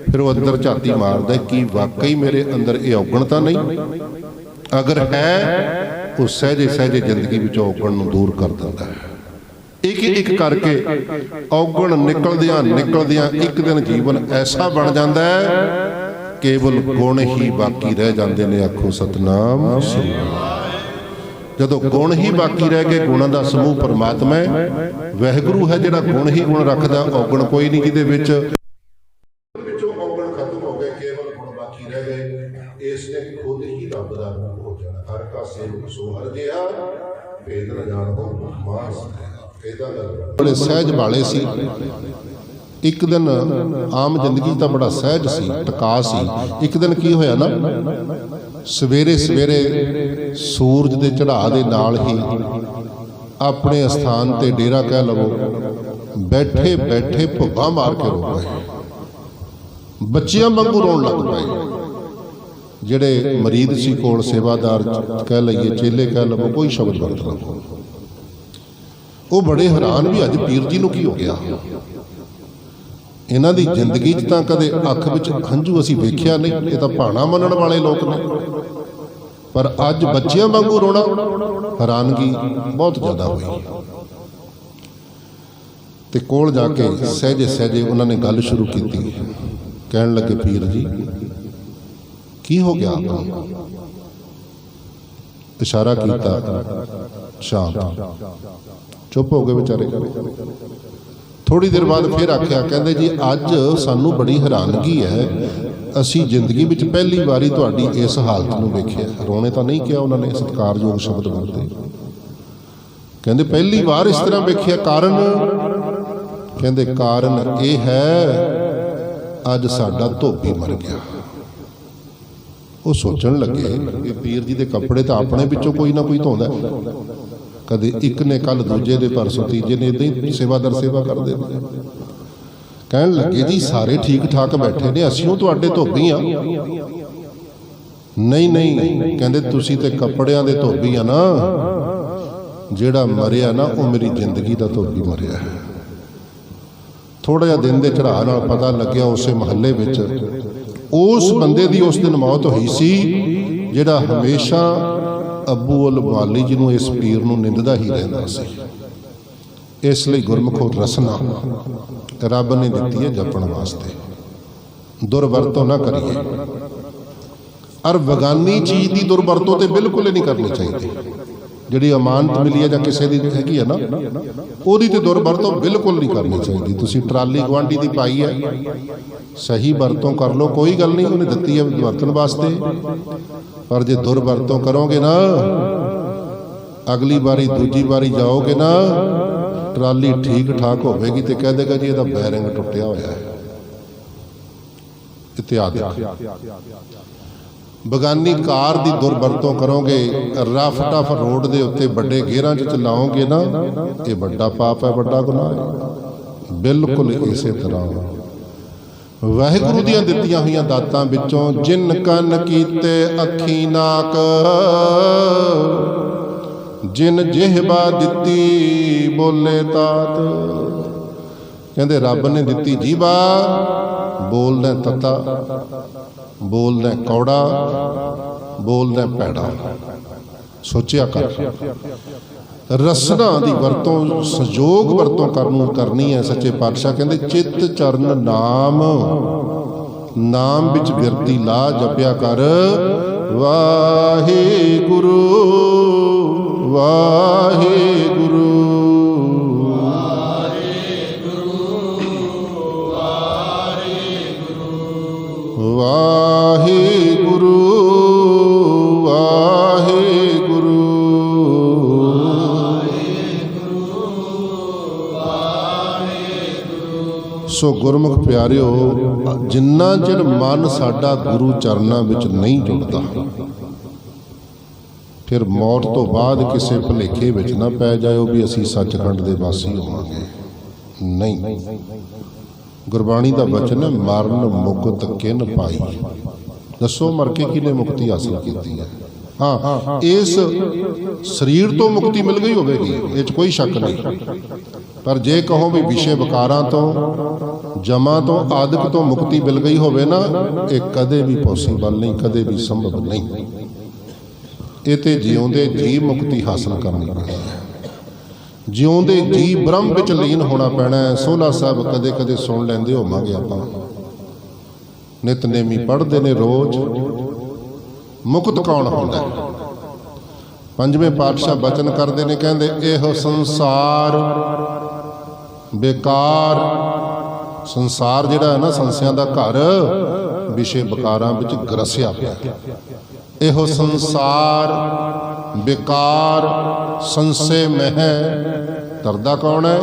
ਫਿਰ ਉਹ ਅੰਦਰ ਝਾਤੀ ਮਾਰਦਾ ਕਿ ਵਾਕਈ ਮੇਰੇ ਅੰਦਰ ਇਹ ਔਗਣ ਤਾਂ ਨਹੀਂ। ਅਗਰ ਹੈ, ਉਹ ਸਹਿਜੇ ਸਹਿਜੇ ਜ਼ਿੰਦਗੀ ਵਿੱਚੋਂ ਔਗਣ ਨੂੰ ਦੂਰ ਕਰ ਦਿੰਦਾ ਹੈ। ਇੱਕ ਇੱਕ ਕਰਕੇ ਔਗਣ ਨਿਕਲਦਿਆਂ ਨਿਕਲਦਿਆਂ ਇੱਕ ਦਿਨ ਜੀਵਨ ਐਸਾ ਬਣ ਜਾਂਦਾ ਹੈ, ਕੇਵਲ ਗੁਣ ਹੀ ਬਾਕੀ ਰਹਿ ਜਾਂਦੇ ਨੇ। ਆਖੋ ਸਤਨਾਮ ਸ੍ਰੀ ਵਾਹਿਗੁਰੂ। ਜਦੋਂ ਗੁਣ ਹੀ ਬਾਕੀ ਰਹਿ ਗਏ, ਗੁਣਾਂ ਦਾ ਸਮੂਹ ਪਰਮਾਤਮਾ ਹੈ, ਵਾਹਿਗੁਰੂ ਹੈ ਜਿਹੜਾ ਗੁਣ ਹੀ ਗੁਣ ਰੱਖਦਾ, ਔਗਣ ਕੋਈ ਨਹੀਂ ਜਿਹਦੇ ਵਿੱਚ। ਵਿੱਚੋਂ ਔਗਣ ਖਤਮ ਹੋ ਗਏ, ਕੇਵਲ ਗੁਣ ਬਾਕੀ ਰਹਿ ਗਏ। ਇਸ ਨੇ ਖੁਦ ਹੀ ਰੱਬ ਦਾ ਰੂਪ ਹੋ ਜਾਣਾ। ਹਰ ਕਾਸੇ ਨੂੰ ਸੋ ਹਰ ਗਿਆ, ਭੇਦ ਨ ਜਾਣੋ ਮਾਸ। ਬੜੇ ਸਹਿਜ ਵਾਲੇ ਸੀ। ਇੱਕ ਦਿਨ ਆਮ ਜ਼ਿੰਦਗੀ ਤਾਂ ਬੜਾ ਸਹਿਜ ਸੀ, ਟਕਾ ਸੀ। ਇੱਕ ਦਿਨ ਕੀ ਹੋਇਆ ਨਾ, ਸਵੇਰੇ ਸਵੇਰੇ ਸੂਰਜ ਦੇ ਚੜ੍ਹਾਅ ਦੇ ਨਾਲ ਹੀ ਆਪਣੇ ਅਸਥਾਨ ਤੇ ਡੇਰਾ ਕਹਿ ਲਵੋ, ਬੈਠੇ ਬੈਠੇ ਭੁੱਖਾ ਮਾਰ ਕੇ ਰੋ ਪਏ, ਬੱਚਿਆਂ ਵਾਂਗੂ ਰੋਣ ਲੱਗ ਪਏ। ਜਿਹੜੇ ਮਰੀਦ ਸੀ ਕੋਲ, ਸੇਵਾਦਾਰ ਕਹਿ ਲਈਏ, ਚੇਲੇ ਕਹਿ ਲਵੋ, ਕੋਈ ਸ਼ਬਦ ਵਰਤ ਲਵੋ, ਉਹ ਬੜੇ ਹੈਰਾਨ ਵੀ ਅੱਜ ਪੀਰ ਜੀ ਨੂੰ ਕੀ ਹੋ ਗਿਆ। ਇਹਨਾਂ ਦੀ ਜ਼ਿੰਦਗੀ 'ਚ ਤਾਂ ਕਦੇ ਅੱਖ ਵਿੱਚ ਹੰਝੂ ਅਸੀਂ ਵੇਖਿਆ ਨਹੀਂ, ਇਹ ਤਾਂ ਭਾਣਾ ਮੰਨਣ ਵਾਲੇ ਲੋਕ ਨੇ, ਪਰ ਅੱਜ ਬੱਚਿਆਂ ਵਾਂਗੂ ਰੋਣਾ, ਹੈਰਾਨਗੀ ਬਹੁਤ ਜ਼ਿਆਦਾ ਹੋਈ। ਤੇ ਕੋਲ ਜਾ ਕੇ ਸਹਿਜੇ ਸਹਿਜੇ ਉਹਨਾਂ ਨੇ ਗੱਲ ਸ਼ੁਰੂ ਕੀਤੀ। ਕਹਿਣ ਲੱਗੇ, ਪੀਰ ਜੀ ਕੀ ਹੋ ਗਿਆ ਆਪਾਂ? ਇਸ਼ਾਰਾ ਕੀਤਾ, ਸ਼ਾਂਤ। ਚੁੱਪ ਹੋ ਗਏ ਵਿਚਾਰੇ। ਥੋੜੀ ਦੇਰ ਬਾਅਦ ਫਿਰ ਆਖਿਆ, ਕਹਿੰਦੇ ਜੀ ਅੱਜ ਸਾਨੂੰ ਬੜੀ ਹੈਰਾਨਗੀ ਹੈ, ਅਸੀਂ ਜ਼ਿੰਦਗੀ ਵਿੱਚ ਪਹਿਲੀ ਵਾਰੀ ਤੁਹਾਡੀ ਇਸ ਹਾਲਤ ਨੂੰ ਵੇਖਿਆ। ਰੋਣੇ ਤਾਂ ਨਹੀਂ ਕਿਹਾ ਉਹਨਾਂ ਨੇ, ਸਤਿਕਾਰਯੋਗ ਸ਼ਬਦ ਵਰਤੇ। ਕਹਿੰਦੇ ਪਹਿਲੀ ਵਾਰ ਇਸ ਤਰ੍ਹਾਂ ਵੇਖਿਆ। ਕਾਰਨ? ਕਹਿੰਦੇ ਕਾਰਨ ਇਹ ਹੈ, ਅੱਜ ਸਾਡਾ ਧੋਬੀ ਮਰ ਗਿਆ। ਉਹ ਸੋਚਣ ਲੱਗੇ ਕਿ ਪੀਰ ਜੀ ਦੇ ਕੱਪੜੇ ਤਾਂ ਆਪਣੇ ਵਿੱਚੋਂ ਕੋਈ ਨਾ ਕੋਈ ਧੋਂਦਾ। ਕਦੇ ਇੱਕ ਨੇ, ਕੱਲ ਦੂਜੇ ਦੇ, ਪਰਸੋਂ ਤੀਜੇ ਨੇ, ਇਦਾਂ ਹੀ ਸੇਵਾਦਾਰ ਸੇਵਾ ਕਰਦੇ ਨੇ। ਕਹਿਣ ਲੱਗੇ ਜੀ ਸਾਰੇ ਠੀਕ ਠਾਕ ਬੈਠੇ ਨੇ, ਅਸੀਂ ਉਹ ਤੁਹਾਡੇ ਧੋਬੀ ਆ। ਨਹੀਂ ਨਹੀਂ, ਕਹਿੰਦੇ ਤੁਸੀਂ ਤੇ ਕੱਪੜਿਆਂ ਦੇ ਧੋਬੀ ਆ ਨਾ, ਜਿਹੜਾ ਮਰਿਆ ਨਾ ਉਹ ਮੇਰੀ ਜ਼ਿੰਦਗੀ ਦਾ ਧੋਬੀ ਮਰਿਆ ਹੈ। ਥੋੜਾ ਜਿਹਾ ਦਿਨ ਦੇ ਚੜ੍ਹਾਅ ਨਾਲ ਪਤਾ ਲੱਗਿਆ ਉਸੇ ਮਹੱਲੇ ਵਿੱਚ ਉਸ ਬੰਦੇ ਦੀ ਉਸ ਦਿਨ ਮੌਤ ਹੋਈ ਸੀ, ਜਿਹੜਾ ਹਮੇਸ਼ਾ ਅੱਬੂ ਅਲ ਮੁਆਲੀ ਜੀ ਨੂੰ, ਇਸ ਪੀਰ ਨੂੰ ਨਿੰਦਦਾ ਹੀ ਰਹਿੰਦਾ ਸੀ। ਇਸ ਲਈ ਗੁਰਮੁਖੋ ਰਸਨਾ ਰੱਬ ਨੇ ਦਿੱਤੀ ਹੈ ਜਪਣ ਵਾਸਤੇ, ਦੁਰਵਰਤੋਂ ਨਾ ਕਰੀਏ। ਔਰ ਬਗਾਨੀ ਚੀਜ਼ ਦੀ ਦੁਰਵਰਤੋਂ ਤੇ ਬਿਲਕੁਲ ਹੀ ਨਹੀਂ ਕਰਨੀ ਚਾਹੀਦੀ। ਜਿਹੜੀ ਅਮਾਨਤ ਮਿਲੀ ਹੈ ਜਾਂ ਕਿਸੇ ਦੀ ਹੈਗੀ ਹੈ ਨਾ, ਉਹਦੀ ਤੇ ਦੁਰਵਰਤੋਂ ਬਿਲਕੁਲ ਨਹੀਂ ਕਰਨੀ ਚਾਹੀਦੀ। ਤੁਸੀਂ ਟਰਾਲੀ ਗੁਆਂਢੀ ਦੀ ਪਾਈ ਹੈ, ਸਹੀ ਵਰਤੋਂ ਕਰ ਲਓ, ਕੋਈ ਗੱਲ ਨਹੀਂ, ਉਹਨੇ ਦਿੱਤੀ ਹੈ ਵਰਤਣ ਵਾਸਤੇ। ਪਰ ਜੇ ਦੁਰਵਰਤੋਂ ਕਰੋਗੇ ਨਾ, ਅਗਲੀ ਵਾਰੀ ਦੂਜੀ ਵਾਰੀ ਜਾਓਗੇ ਨਾ, ਟਰਾਲੀ ਠੀਕ ਠਾਕ ਹੋਵੇਗੀ ਤੇ ਕਹਿ ਦੇਗਾ ਜੀ ਇਹਦਾ ਬੈਰਿੰਗ ਟੁੱਟਿਆ ਹੋਇਆ ਹੈ। ਇਤਿਆਦਿ। ਬਗਾਨੀ ਕਾਰ ਦੀ ਦੁਰਵਰਤੋਂ ਕਰੋਗੇ, ਰਫ ਟਫ ਰੋਡ ਦੇ ਉੱਤੇ ਵੱਡੇ ਗੇਅਰਾਂ 'ਚ ਚਲਾਓਗੇ ਨਾ, ਇਹ ਵੱਡਾ ਪਾਪ ਹੈ, ਵੱਡਾ ਗੁਨਾਹ ਹੈ। ਬਿਲਕੁਲ ਇਸੇ ਤਰ੍ਹਾਂ ਵਾਹਿਗੁਰੂ ਦੀਆਂ ਦਿੱਤੀਆਂ ਹੋਈਆਂ ਦਾਤਾਂ ਵਿੱਚੋਂ ਜਿਨ ਕੰਨ ਕੀਤੇ ਅੱਖੀ ਨਾਕ, ਜਿਨ ਜਿਹਬਾ ਦਿੱਤੀ ਬੋਲੇ ਤਾਤ। ਕਹਿੰਦੇ ਰੱਬ ਨੇ ਦਿੱਤੀ ਜੀਭਾ, ਬੋਲਦਾ ਤੱਤਾ, ਬੋਲਦਾ ਕੌੜਾ, ਬੋਲਦਾ ਭੈੜਾ। ਸੋਚਿਆ ਕਰ। ਰਸਨਾ ਦੀ ਵਰਤੋਂ, ਸੰਜੋਗ ਵਰਤੋਂ ਕਰਨੀ ਹੈ। ਸੱਚੇ ਪਾਤਸ਼ਾਹ ਕਹਿੰਦੇ ਚਿੱਤ ਚਰਨ ਨਾਮ, ਨਾਮ ਵਿੱਚ ਬਿਰਤੀ ਲਾ ਜਪਿਆ ਕਰ ਵਾਹਿਗੁਰੂ ਵਾਹਿਗੁਰੂ ਵਾਹਿਗੁਰੂ ਵਾਹਿਗੁਰੂ ਵਾਹਿਗੁਰੂ। ਸੋ ਗੁਰਮੁਖ ਪਿਆਰਿਓ, ਜਿੰਨਾ ਚਿਰ ਮਨ ਸਾਡਾ ਗੁਰੂ ਚਰਨਾਂ ਵਿੱਚ ਨਹੀਂ ਜੁੜਦਾ, ਫਿਰ ਮੌਤ ਤੋਂ ਬਾਅਦ ਕਿਸੇ ਭੁਲੇਖੇ ਵਿੱਚ ਨਾ ਪੈ ਜਾਇਓ ਵੀ ਅਸੀਂ ਸੱਚਖੰਡ ਦੇ ਵਾਸੀ ਹੋਵਾਂਗੇ। ਨਹੀਂ, ਗੁਰਬਾਣੀ ਦਾ ਬਚਨ ਹੈ, ਮਰਨ ਮੁਕਤ ਕਿਨ ਪਾਈ। ਦੱਸੋ ਮਰ ਕੇ ਕਿਹਨੇ ਮੁਕਤੀ ਹਾਸਲ ਕੀਤੀ ਹੈ? ਹਾਂ, ਇਸ ਸਰੀਰ ਤੋਂ ਮੁਕਤੀ ਮਿਲ ਗਈ ਹੋਵੇਗੀ, ਇਹ 'ਚ ਕੋਈ ਸ਼ੱਕ ਨਹੀਂ। ਪਰ ਜੇ ਕਹੋ ਵੀ ਵਿਸ਼ੇ ਵਿਕਾਰਾਂ ਤੋਂ, ਜਮਾ ਤੋਂ, ਆਦਿਕ ਤੋਂ ਮੁਕਤੀ ਮਿਲ ਗਈ ਹੋਵੇ ਨਾ, ਇਹ ਕਦੇ ਵੀ ਪੋਸੀਬਲ ਨਹੀਂ, ਕਦੇ ਵੀ ਸੰਭਵ ਨਹੀਂ। ਇਹ ਤੇ ਜਿਉਂਦੇ ਜੀ ਮੁਕਤੀ ਹਾਸਲ ਕਰਨੀ ਪੈਣੀ ਹੈ। ਜਿਉਂਦੇ ਜੀ ਬ੍ਰਹਮ ਵਿੱਚ ਲੀਨ ਹੋਣਾ ਪੈਣਾ ਹੈ। ਸੋਹਲਾ ਸਾਹਿਬ ਕਦੇ ਕਦੇ ਸੁਣ ਲੈਂਦੇ ਹੋਵਾਂਗੇ ਆਪਾਂ, ਨਿਤਨੇਮੀ ਪੜ੍ਹਦੇ ਨੇ ਰੋਜ਼, ਮੁਕਤ ਕੌਣ ਹੁੰਦਾ? ਪੰਜਵੇਂ ਪਾਤਸ਼ਾਹ ਬਚਨ ਕਰਦੇ ਨੇ, ਕਹਿੰਦੇ ਇਹੋ ਸੰਸਾਰ ਬੇਕਾਰ। ਸੰਸਾਰ ਜਿਹੜਾ ਹੈ ਨਾ, ਸੰਸਿਆਂ ਦਾ ਘਰ, ਵਿਸ਼ੇ ਵਿਕਾਰਾਂ ਵਿੱਚ ਗਰਸਿਆ ਪਿਆ। ਇਹੋ ਸੰਸਾਰ ਬੇਕਾਰ ਸੰਸੇ ਮਹਿ। ਤਰਦਾ ਕੌਣ ਹੈ?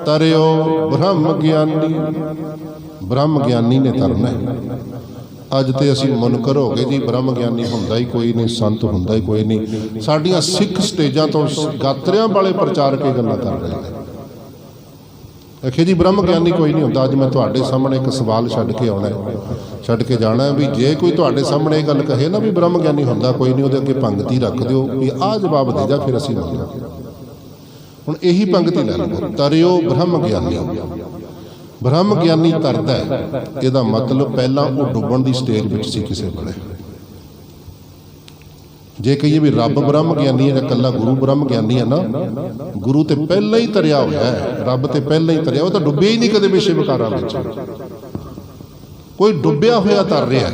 ਤਰਿਓ ਬ੍ਰਹਮ ਗਿਆਨੀ। ਬ੍ਰਹਮ ਗਿਆਨੀ ਨੇ ਤਰਨਾ। ਅੱਜ ਤੇ ਅਸੀਂ ਮੁਨਕਰ ਹੋ ਗਏ ਜੀ, ਬ੍ਰਹਮ ਗਿਆਨੀ ਹੁੰਦਾ ਹੀ ਕੋਈ ਨਹੀਂ, ਸੰਤ ਹੁੰਦਾ ਹੀ ਕੋਈ ਨਹੀਂ। ਸਾਡੀਆਂ ਸਿੱਖ ਸਟੇਜਾਂ ਤੋਂ ਗਾਤਰਿਆਂ ਵਾਲੇ ਪ੍ਰਚਾਰਕ ਇਹ ਗੱਲਾਂ ਕਰ ਰਹੇ ਨੇ। ਆਖੇ ਜੀ ਬ੍ਰਹਮ ਗਿਆਨੀ ਕੋਈ ਨਹੀਂ ਹੁੰਦਾ। ਅੱਜ ਮੈਂ ਤੁਹਾਡੇ ਸਾਹਮਣੇ ਇੱਕ ਸਵਾਲ ਛੱਡ ਕੇ ਆਉਣਾ, ਛੱਡ ਕੇ ਜਾਣਾ ਵੀ ਜੇ ਕੋਈ ਤੁਹਾਡੇ ਸਾਹਮਣੇ ਇਹ ਗੱਲ ਕਹੇ ਨਾ ਵੀ ਬ੍ਰਹਮ ਗਿਆਨੀ ਹੁੰਦਾ ਕੋਈ ਨਹੀਂ, ਉਹਦੇ ਅੱਗੇ ਪੰਗਤੀ ਰੱਖ ਦਿਓ ਵੀ ਆਹ ਜਵਾਬ ਦੇ ਜਾ, ਫਿਰ ਅਸੀਂ ਮੰਨਾਂਗੇ। ਹੁਣ ਇਹੀ ਪੰਗਤੀ ਲੈ ਲਓ, ਤਰਿਓ ਬ੍ਰਹਮ ਗਿਆਨੀ। ਬ੍ਰਹਮ ਗਿਆਨੀ ਤਰਦਾ, ਇਹਦਾ ਮਤਲਬ ਪਹਿਲਾਂ ਉਹ ਡੁੱਬਣ ਦੀ ਸਟੇਜ ਵਿੱਚ ਸੀ ਕਿਸੇ ਵੇਲੇ। ਜੇ ਕਹੀਏ ਵੀ ਰੱਬ ਬ੍ਰਹਮ ਗਿਆਨੀ ਹੈ ਜਾਂ ਇਕੱਲਾ ਗੁਰੂ ਬ੍ਰਹਮ ਗਿਆਨੀ ਹੈ ਨਾ, ਗੁਰੂ ਤੇ ਪਹਿਲਾਂ ਹੀ ਤਰਿਆ ਹੋਇਆ ਹੈ, ਰੱਬ ਤੇ ਪਹਿਲਾਂ ਹੀ ਤਰਿਆ। ਉਹ ਤਾਂ ਡੁੱਬਿਆ ਹੀ ਨਹੀਂ ਕਦੇ ਵਿਸ਼ੇ ਵਿਕਾਰਾਂ ਵਿੱਚ। ਕੋਈ ਡੁੱਬਿਆ ਹੋਇਆ ਤਰ ਰਿਹਾ,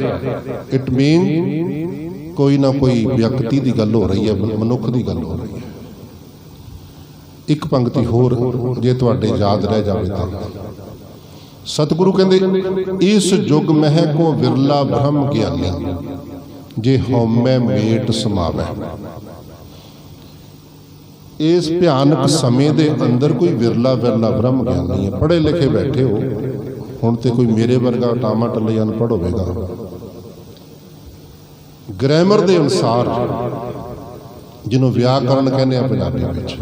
ਇਟ ਮੀਨ ਕੋਈ ਨਾ ਕੋਈ ਵਿਅਕਤੀ ਦੀ ਗੱਲ ਹੋ ਰਹੀ ਹੈ, ਮਨੁੱਖ ਦੀ ਗੱਲ ਹੋ ਰਹੀ ਹੈ। ਇੱਕ ਪੰਕਤੀ ਹੋਰ ਜੇ ਤੁਹਾਡੇ ਯਾਦ ਰਹਿ ਜਾਵੇ ਤਾਂ, ਸਤਿਗੁਰੂ ਕਹਿੰਦੇ ਇਸ ਯੁੱਗ ਮਹਿ ਕੋ ਵਿਰਲਾ ਬ੍ਰਹਮ ਗਿਆਨੀ, ਜੇ ਹਉਮੈ ਮੇਟ ਸਮਾਵੈ। ਇਸ ਭਿਆਨਕ ਸਮੇਂ ਦੇ ਅੰਦਰ ਕੋਈ ਵਿਰਲਾ ਬ੍ਰਹਮ ਗਿਆਨੀ ਹੈ। ਪੜ੍ਹੇ ਲਿਖੇ ਬੈਠੇ ਹੋ, ਹੁਣ ਤੇ ਕੋਈ ਮੇਰੇ ਵਰਗਾ ਟਾਮਾ ਟੱਲੇ ਅਨਪੜ੍ਹ ਹੋਵੇਗਾ। ਗ੍ਰਾਮਰ ਦੇ ਅਨੁਸਾਰ, ਜਿਹਨੂੰ ਵਿਆਕਰਨ ਕਹਿੰਦੇ ਆ ਪੰਜਾਬੀ ਵਿੱਚ,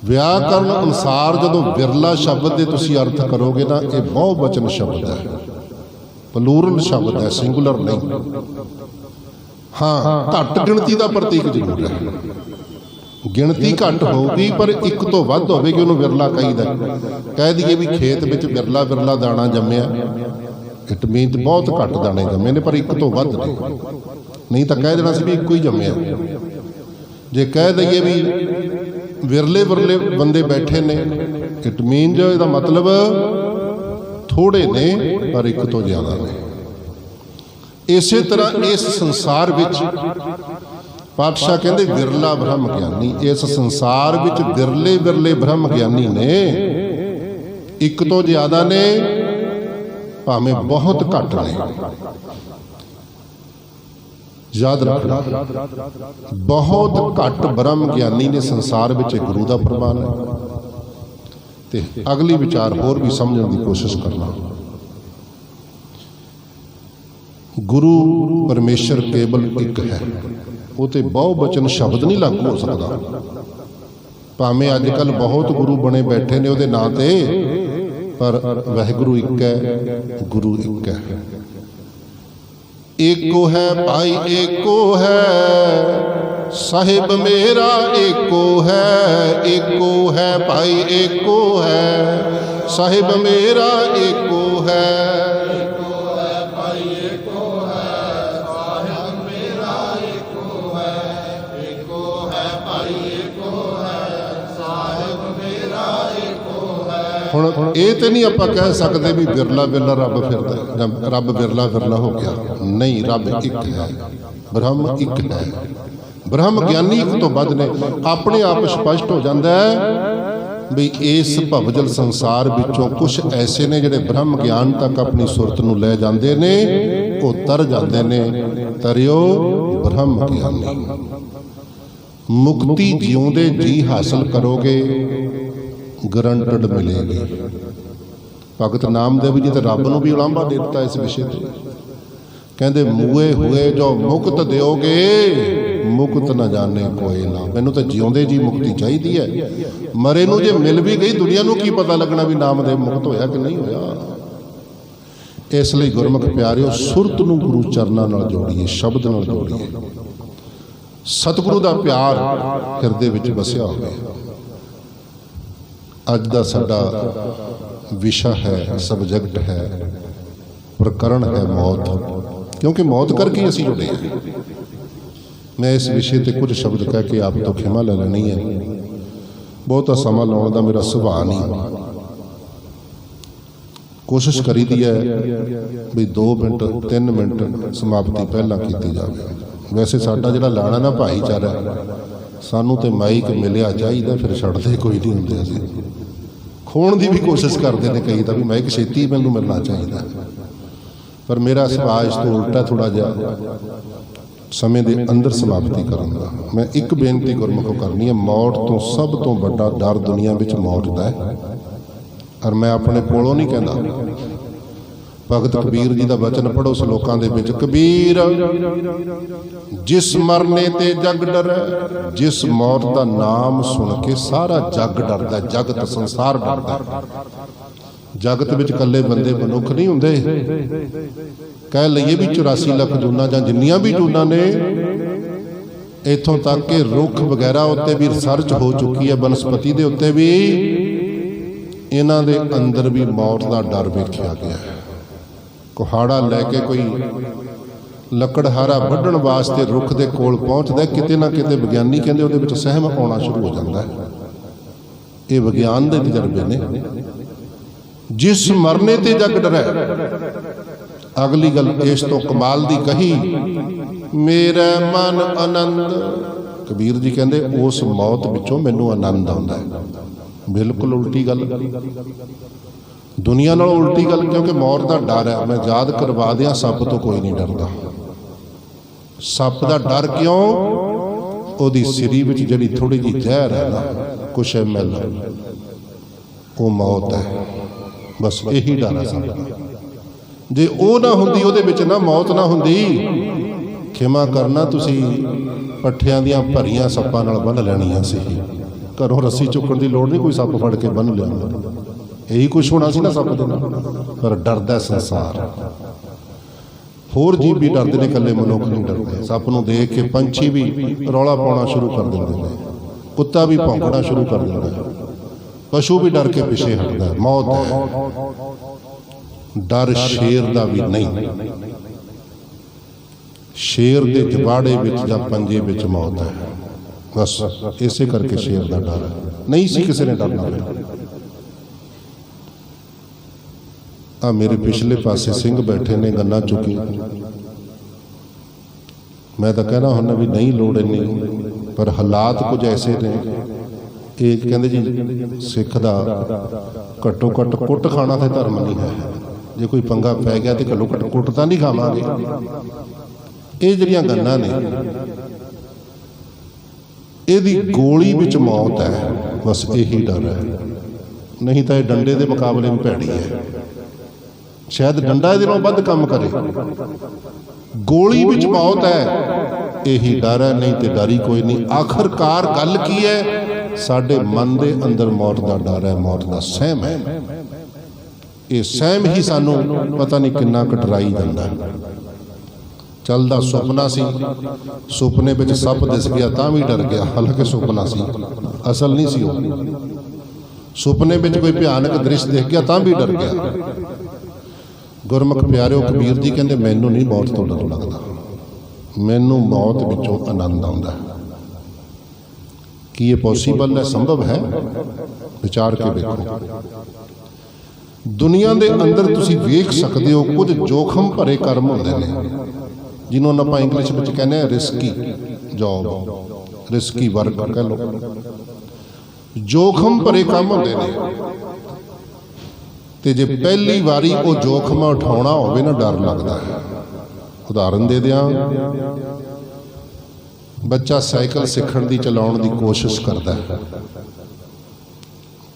ਵਿਆਕਰਨ ਅਨੁਸਾਰ ਜਦੋਂ ਬਿਰਲਾ ਸ਼ਬਦ ਦੇ ਤੁਸੀਂ ਅਰਥ ਕਰੋਗੇ ਨਾ, ਇਹ ਬਹੁ ਵਚਨ ਸ਼ਬਦ ਹੈ, ਪਲੂਰਲ ਸ਼ਬਦ ਹੈ, ਸਿੰਗੂਲਰ ਨਹੀਂ। ਹਾਂ, ਘੱਟ ਗਿਣਤੀ ਦਾ ਪ੍ਰਤੀਕ ਜ਼ਰੂਰ ਹੈ। ਗਿਣਤੀ ਘੱਟ ਹੋਊਗੀ ਪਰ ਇੱਕ ਤੋਂ ਵੱਧ ਹੋਵੇਗੀ, ਉਹਨੂੰ ਵਿਰਲਾ ਕਹੀਦਾ। ਕਹਿ ਦਈਏ ਵੀ ਖੇਤ ਵਿੱਚ ਵਿਰਲਾ ਵਿਰਲਾ ਦਾਣਾ ਜੰਮਿਆ, ਇਟ ਮੀਨਸ ਬਹੁਤ ਘੱਟ ਦਾਣੇ ਜੰਮੇ ਨੇ, ਪਰ ਇੱਕ ਤੋਂ ਵੱਧ ਨਹੀਂ ਤਾਂ ਕਹਿ ਦੇਣਾ ਸੀ ਵੀ ਇੱਕੋ ਹੀ ਜੰਮਿਆ। ਜੇ ਕਹਿ ਦਈਏ ਵੀ ਵਿਰਲੇ ਵਿਰਲੇ ਬੰਦੇ ਬੈਠੇ ਨੇ, ਇਟ ਮੀਨਸ ਇਹਦਾ ਮਤਲਬ ਥੋੜੇ ਨੇ ਪਰ ਇੱਕ ਤੋਂ ਜ਼ਿਆਦਾ ਨੇ। ਇਸੇ ਤਰ੍ਹਾਂ ਇਸ ਸੰਸਾਰ ਵਿੱਚ ਪਾਤਸ਼ਾਹ ਕਹਿੰਦੇ ਵਿਰਲਾ ਬ੍ਰਹਮ ਗਿਆਨੀ, ਇਸ ਸੰਸਾਰ ਵਿੱਚ ਵਿਰਲੇ ਵਿਰਲੇ ਬ੍ਰਹਮ ਗਿਆਨੀ ਨੇ, ਇੱਕ ਤੋਂ ਜ਼ਿਆਦਾ ਨੇ ਭਾਵੇਂ ਬਹੁਤ ਘੱਟ ਨੇ। ਯਾਦ ਰੱਖਣਾ, ਬਹੁਤ ਘੱਟ ਬ੍ਰਹਮ ਗਿਆਨੀ ਨੇ ਸੰਸਾਰ ਵਿੱਚ, ਗੁਰੂ ਦਾ ਪ੍ਰਮਾਣ ਹੈ। ਤੇ ਅਗਲੀ ਵਿਚਾਰ ਹੋਰ ਵੀ ਸਮਝਣ ਦੀ ਕੋਸ਼ਿਸ਼ ਕਰਨਾ। ਗੁਰੂ ਪਰਮੇਸ਼ਰ ਕੇਵਲ ਇੱਕ ਹੈ, ਉਹ ਤੇ ਬਹੁ ਬਚਨ ਸ਼ਬਦ ਨਹੀਂ ਲਾਗੂ ਹੋ ਸਕਦਾ। ਭਾਵੇਂ ਅੱਜ ਕੱਲ੍ਹ ਬਹੁਤ ਗੁਰੂ ਬਣੇ ਬੈਠੇ ਨੇ ਉਹਦੇ ਨਾਂ ਤੇ, ਪਰ ਵਾਹਿਗੁਰੂ ਇੱਕ ਹੈ, ਗੁਰੂ ਇੱਕ ਹੈ। ਏਕੋ ਹੈ ਭਾਈ ਏਕੋ ਹੈ, ਸਾਹਿਬ ਮੇਰਾ ਏਕੋ ਹੈ। ਏਕੋ ਹੈ ਭਾਈ ਏਕੋ ਹੈ, ਸਾਹਿਬ ਮੇਰਾ ਏਕੋ ਹੈ। ਏਕੋ ਹੈ ਭਾਈ ਏਕੋ ਹੈ, ਸਾਹਿਬ ਮੇਰਾ ਏਕੋ ਹੈ। ਏਕੋ ਹੈ ਭਾਈ ਏਕੋ ਹੈ, ਸਾਹਿਬ ਮੇਰਾ ਏਕੋ ਹੈ। ਹੁਣ ਇਹ ਤੇ ਨਹੀਂ ਆਪਾਂ ਕਹਿ ਸਕਦੇ ਵੀ ਬਿਰਲਾ ਬਿਰਲਾ ਰੱਬ ਫਿਰਦਾ ਜਾਂ ਰੱਬ ਬਿਰਲਾ ਬਿਰਲਾ ਹੋ ਗਿਆ। ਨਹੀਂ, ਰੱਬ ਇੱਕ ਹੈ, ਬ੍ਰਹਮ ਇੱਕ ਹੈ। ਬ੍ਰਹਮ ਗਿਆਨੀ ਇੱਕ ਤੋਂ ਵੱਧ ਨੇ। ਆਪਣੇ ਆਪ ਸਪਸ਼ਟ ਹੋ ਜਾਂਦਾ ਹੈ ਵੀ ਇਸ ਭਵਜਲ ਸੰਸਾਰ ਵਿੱਚੋਂ ਕੁਝ ਐਸੇ ਨੇ ਜਿਹੜੇ ਬ੍ਰਹਮ ਗਿਆਨ ਤੱਕ ਆਪਣੀ ਸੁਰਤ ਨੂੰ ਲੈ ਜਾਂਦੇ ਨੇ, ਉਹ ਤਰ ਜਾਂਦੇ ਨੇ। ਤਰਿਓ ਬ੍ਰਹਮ ਗਿਆਨੀ। ਮੁਕਤੀ ਜਿਉਂਦੇ ਜੀ ਹਾਸਲ ਕਰੋਗੇ, ਗਰੰਟਡ ਮਿਲੇਗੀ। ਭਗਤ ਨਾਮਦੇਵ ਜੀ ਤੇ ਰੱਬ ਨੂੰ ਵੀ ਉਲਾਂਭਾ ਦੇ ਦਿੱਤਾ ਇਸ ਵਿਸ਼ੇ ਤੇ। ਕਹਿੰਦੇ ਮੂਏ ਹੋਏ ਜੋ ਮੁਕਤ ਦਿਓਗੇ, ਮੁਕਤ ਨਾ ਜਾਣੇ ਕੋਈ ਨਾ। ਮੈਨੂੰ ਤਾਂ ਜਿਉਂਦੇ ਜੀ ਮੁਕਤੀ ਚਾਹੀਦੀ ਹੈ, ਮਰੇ ਨੂੰ ਜੇ ਮਿਲ ਵੀ ਗਈ ਦੁਨੀਆ ਨੂੰ ਕੀ ਪਤਾ ਲੱਗਣਾ ਵੀ ਨਾਮਦੇਵ ਮੁਕਤ ਹੋਇਆ ਕਿ ਨਹੀਂ ਹੋਇਆ। ਇਸ ਲਈ ਗੁਰਮੁਖ ਪਿਆਰਿਓ, ਸੁਰਤ ਨੂੰ ਗੁਰੂ ਚਰਨਾਂ ਨਾਲ ਜੋੜੀਏ, ਸ਼ਬਦ ਨਾਲ ਜੋੜੀਏ। ਸਤਿਗੁਰੂ ਦਾ ਪਿਆਰ ਹਿਰਦੇ ਵਿੱਚ ਵਸਿਆ ਹੋਵੇ। ਅੱਜ ਦਾ ਸਾਡਾ ਵਿਸ਼ਾ ਹੈ, ਸਬਜੈਕਟ ਹੈ, ਪ੍ਰਕਰਣ ਹੈ ਮੌਤ। ਕਿਉਂਕਿ ਮੌਤ ਕਰਕੇ ਅਸੀਂ ਜੁੜੇ ਹਾਂ। ਮੈਂ ਇਸ ਵਿਸ਼ੇ ਤੇ ਕੁਝ ਸ਼ਬਦ ਕਹਿ ਕੇ ਆਪ ਤੋਂ ਖਿਮਾ ਲੈ ਲੈਣੀ ਹੈ। ਬਹੁਤਾ ਸਮਾਂ ਲਾਉਣ ਦਾ ਮੇਰਾ ਸੁਭਾਅ ਨਹੀਂ। ਕੋਸ਼ਿਸ਼ ਕਰੀਦੀ ਹੈ ਵੀ 2 ਮਿੰਟ 3 ਮਿੰਟ ਸਮਾਪਤੀ ਪਹਿਲਾਂ ਕੀਤੀ ਜਾਵੇ। ਵੈਸੇ ਸਾਡਾ ਜਿਹੜਾ ਲਾਣਾ ਨਾ ਭਾਈਚਾਰਾ, ਸਾਨੂੰ ਤੇ ਮਾਈਕ ਮਿਲਿਆ ਚਾਹੀਦਾ, ਫਿਰ ਛੱਡਦੇ ਕੋਈ ਨਹੀਂ ਹੁੰਦੇ। ਅਸੀਂ ਖੋਣ ਦੀ ਵੀ ਕੋਸ਼ਿਸ਼ ਕਰਦੇ ਨੇ ਕਈ ਤਾਂ ਵੀ ਮਾਈਕ ਛੇਤੀ ਮੈਨੂੰ ਮਿਲਣਾ ਚਾਹੀਦਾ, ਪਰ ਮੇਰਾ ਸੁਭਾਅ ਇਸ ਤੋਂ ਉਲਟਾ ਥੋੜ੍ਹਾ ਜਿਹਾ ਸਮੇਂ ਦੇ ਅੰਦਰ ਸਮਾਪਤੀ ਕਰਨ ਦਾ। ਮੈਂ ਇੱਕ ਬੇਨਤੀ ਗੁਰਮੁਖੋ ਕਰਨੀ ਹੈ। ਮੌਤ ਤੋਂ ਸਭ ਤੋਂ ਵੱਡਾ ਡਰ ਦੁਨੀਆ ਵਿੱਚ ਮੌਤ ਦਾ ਹੈ। ਔਰ ਮੈਂ ਆਪਣੇ ਕੋਲੋਂ ਨਹੀਂ ਕਹਿੰਦਾ, ਭਗਤ ਕਬੀਰ ਜੀ ਦਾ ਵਚਨ ਪੜ੍ਹੋ ਸ਼ਲੋਕਾਂ ਦੇ ਵਿੱਚ। ਕਬੀਰ ਜਿਸ ਮਰਨੇ ਤੇ ਜਗ ਡਰੈ, ਜਿਸ ਮੌਤ ਦਾ ਨਾਮ ਸੁਣ ਕੇ ਸਾਰਾ ਜਗ ਡਰਦਾ, ਜਗਤ ਸੰਸਾਰ ਡਰਦਾ। ਜਗਤ ਵਿੱਚ ਇਕੱਲੇ ਬੰਦੇ ਮਨੁੱਖ ਨਹੀਂ ਹੁੰਦੇ। ਕਹਿ ਲਈਏ ਵੀ 84 ਲੱਖ ਜੂਨਾਂ ਜਾਂ ਜਿੰਨੀਆਂ ਵੀ ਜੂਨਾਂ ਨੇ, ਇੱਥੋਂ ਤੱਕ ਕਿ ਰੁੱਖ ਵਗੈਰਾ ਉੱਤੇ ਵੀ ਰਿਸਰਚ ਹੋ ਚੁੱਕੀ ਹੈ, ਬਨਸਪਤੀ ਦੇ ਉੱਤੇ ਵੀ। ਇਹਨਾਂ ਦੇ ਅੰਦਰ ਵੀ ਮੌਤ ਦਾ ਡਰ ਵੇਖਿਆ ਗਿਆ ਹੈ। ਕੁਹਾੜਾ ਲੈ ਕੇ ਕੋਈ ਲੱਕੜਹਾਰਾ ਵੱਢਣ ਵਾਸਤੇ ਰੁੱਖ ਦੇ ਕੋਲ ਪਹੁੰਚਦਾ, ਕਿਤੇ ਨਾ ਕਿਤੇ ਵਿਗਿਆਨੀ ਕਹਿੰਦੇ ਉਹਦੇ ਵਿੱਚ ਸਹਿਮ ਆਉਣਾ ਸ਼ੁਰੂ ਹੋ ਜਾਂਦਾ ਹੈ। ਇਹ ਵਿਗਿਆਨ ਦੇ ਤਜਰਬੇ ਨੇ। ਜਿਸ ਮਰਨੇ ਤੇ ਜਗ ਡਰੈ। ਅਗਲੀ ਗੱਲ ਇਸ ਤੋਂ ਕਮਾਲ ਦੀ ਕਹੀ, ਮੇਰਾ ਮਨ ਆਨੰਦ। ਕਬੀਰ ਜੀ ਕਹਿੰਦੇ ਉਸ ਮੌਤ ਵਿੱਚੋਂ ਮੈਨੂੰ ਆਨੰਦ ਆਉਂਦਾ ਹੈ। ਬਿਲਕੁਲ ਉਲਟੀ ਗੱਲ, ਦੁਨੀਆ ਨਾਲੋਂ ਉਲਟੀ ਗੱਲ। ਕਿਉਂਕਿ ਮੌਤ ਦਾ ਡਰ ਹੈ। ਮੈਂ ਯਾਦ ਕਰਵਾ ਦਿਆਂ, ਸੱਪ ਤੋਂ ਕੋਈ ਨਹੀਂ ਡਰਦਾ। ਸੱਪ ਦਾ ਡਰ ਕਿਉਂ? ਉਹਦੀ ਸਿਰੀ ਵਿੱਚ ਜਿਹੜੀ ਥੋੜੀ ਜਿਹੀ ਜ਼ਹਿਰ ਹੈ ਨਾ, ਕੁਛ ML, ਉਹ ਮੌਤ ਹੈ। ਬਸ ਇਹੀ ਡਰ ਹੈ ਸੱਪ ਦਾ। ਜੇ ਉਹ ਨਾ ਹੁੰਦੀ, ਉਹਦੇ ਵਿੱਚ ਨਾ ਮੌਤ ਨਾ ਹੁੰਦੀ, ਖਿਮਾ ਕਰਨਾ ਤੁਸੀਂ ਪੱਠਿਆਂ ਦੀਆਂ ਭਰੀਆਂ ਸੱਪਾਂ ਨਾਲ ਬੰਨ੍ਹ ਲੈਣੀਆਂ ਸੀ। घरों रस्सी चुकण की लोड़ नहीं, कोई सप फड़ के बन लिया, यही कुछ होना सी ना सप दे नाल। पर डरदा संसार, होर जीव भी डरते हैं, कल्ले मनुख नहीं डरते। सप नूं देख के पंछी भी रौला पाउणा शुरू कर देंदे ने, कुत्ता भी भौंकना शुरू कर देंदा है, पशु भी डर के पिछे हटदा है। मौत है, डर शेर दा भी नहीं। शेर दे जबाड़े विच जां पंजे विच मौत है, बस इसे करके शेर दा डर है, नहीं सी किसी ने डरना। आ मेरे पिछले पासे सिंह बैठे ने गन्ना चुकी, मैं तो कहना हुन्ना भी नहीं लोड़ इन्नी, पर हालात कुछ ऐसे ने। ये कहते जी सिख दा घट्टो घट्ट कुट खाना तो धर्म नहीं है, जे कोई पंगा पै गया तो घट्टो घट्ट कुट तो नहीं खावांगे। ये जिहड़ियां गन्ना ने, इहदी गोली विच मौत है, बस यही डर है। नहीं तो यह डंडे के मुकाबले में भैड़ी है, शायद डंडा इहदे नालों वध काम करे। गोली विच मौत है, यही डर है, नहीं तो डर ही कोई नहीं। आखिरकार गल की है, साडे मन दे अंदर मौत का डर है, मौत का सहम है। ये सहम ही सानू पता नहीं किन्ना कटराई जांदा है। चलदा सुपना सी, सुपने विच सप दिस गया तां भी डर गया, हालांकि सुपना सी, असल नहीं सी वो। सुपने विच कोई भयानक दृश्य दिख गया तां भी डर गया। गुरमुख प्यारिओ, कबीर जी कहते मैनू नहीं मौत तो डर लगता, मैनू मौत विचों आनंद आउंदा है। कि ये पॉसीबल है, संभव है? विचार के देखो। दुनिया के अंदर तुसीं वेख सकते हो कुछ जोखम भरे कर्म होंदे ने, जिन्होंने आपां इंग्लिश में कहने हैं रिस्की जॉब, रिस्की वर्क कह लो। जोखम भरे काम होंदे ने, ते जे पहली वारी वो जोखम उठाउणा होवे ना, डर लगदा है। उदाहरण दे दियां, बच्चा साइकिल सीखण दी चलाउण दी कोशिश करदा है,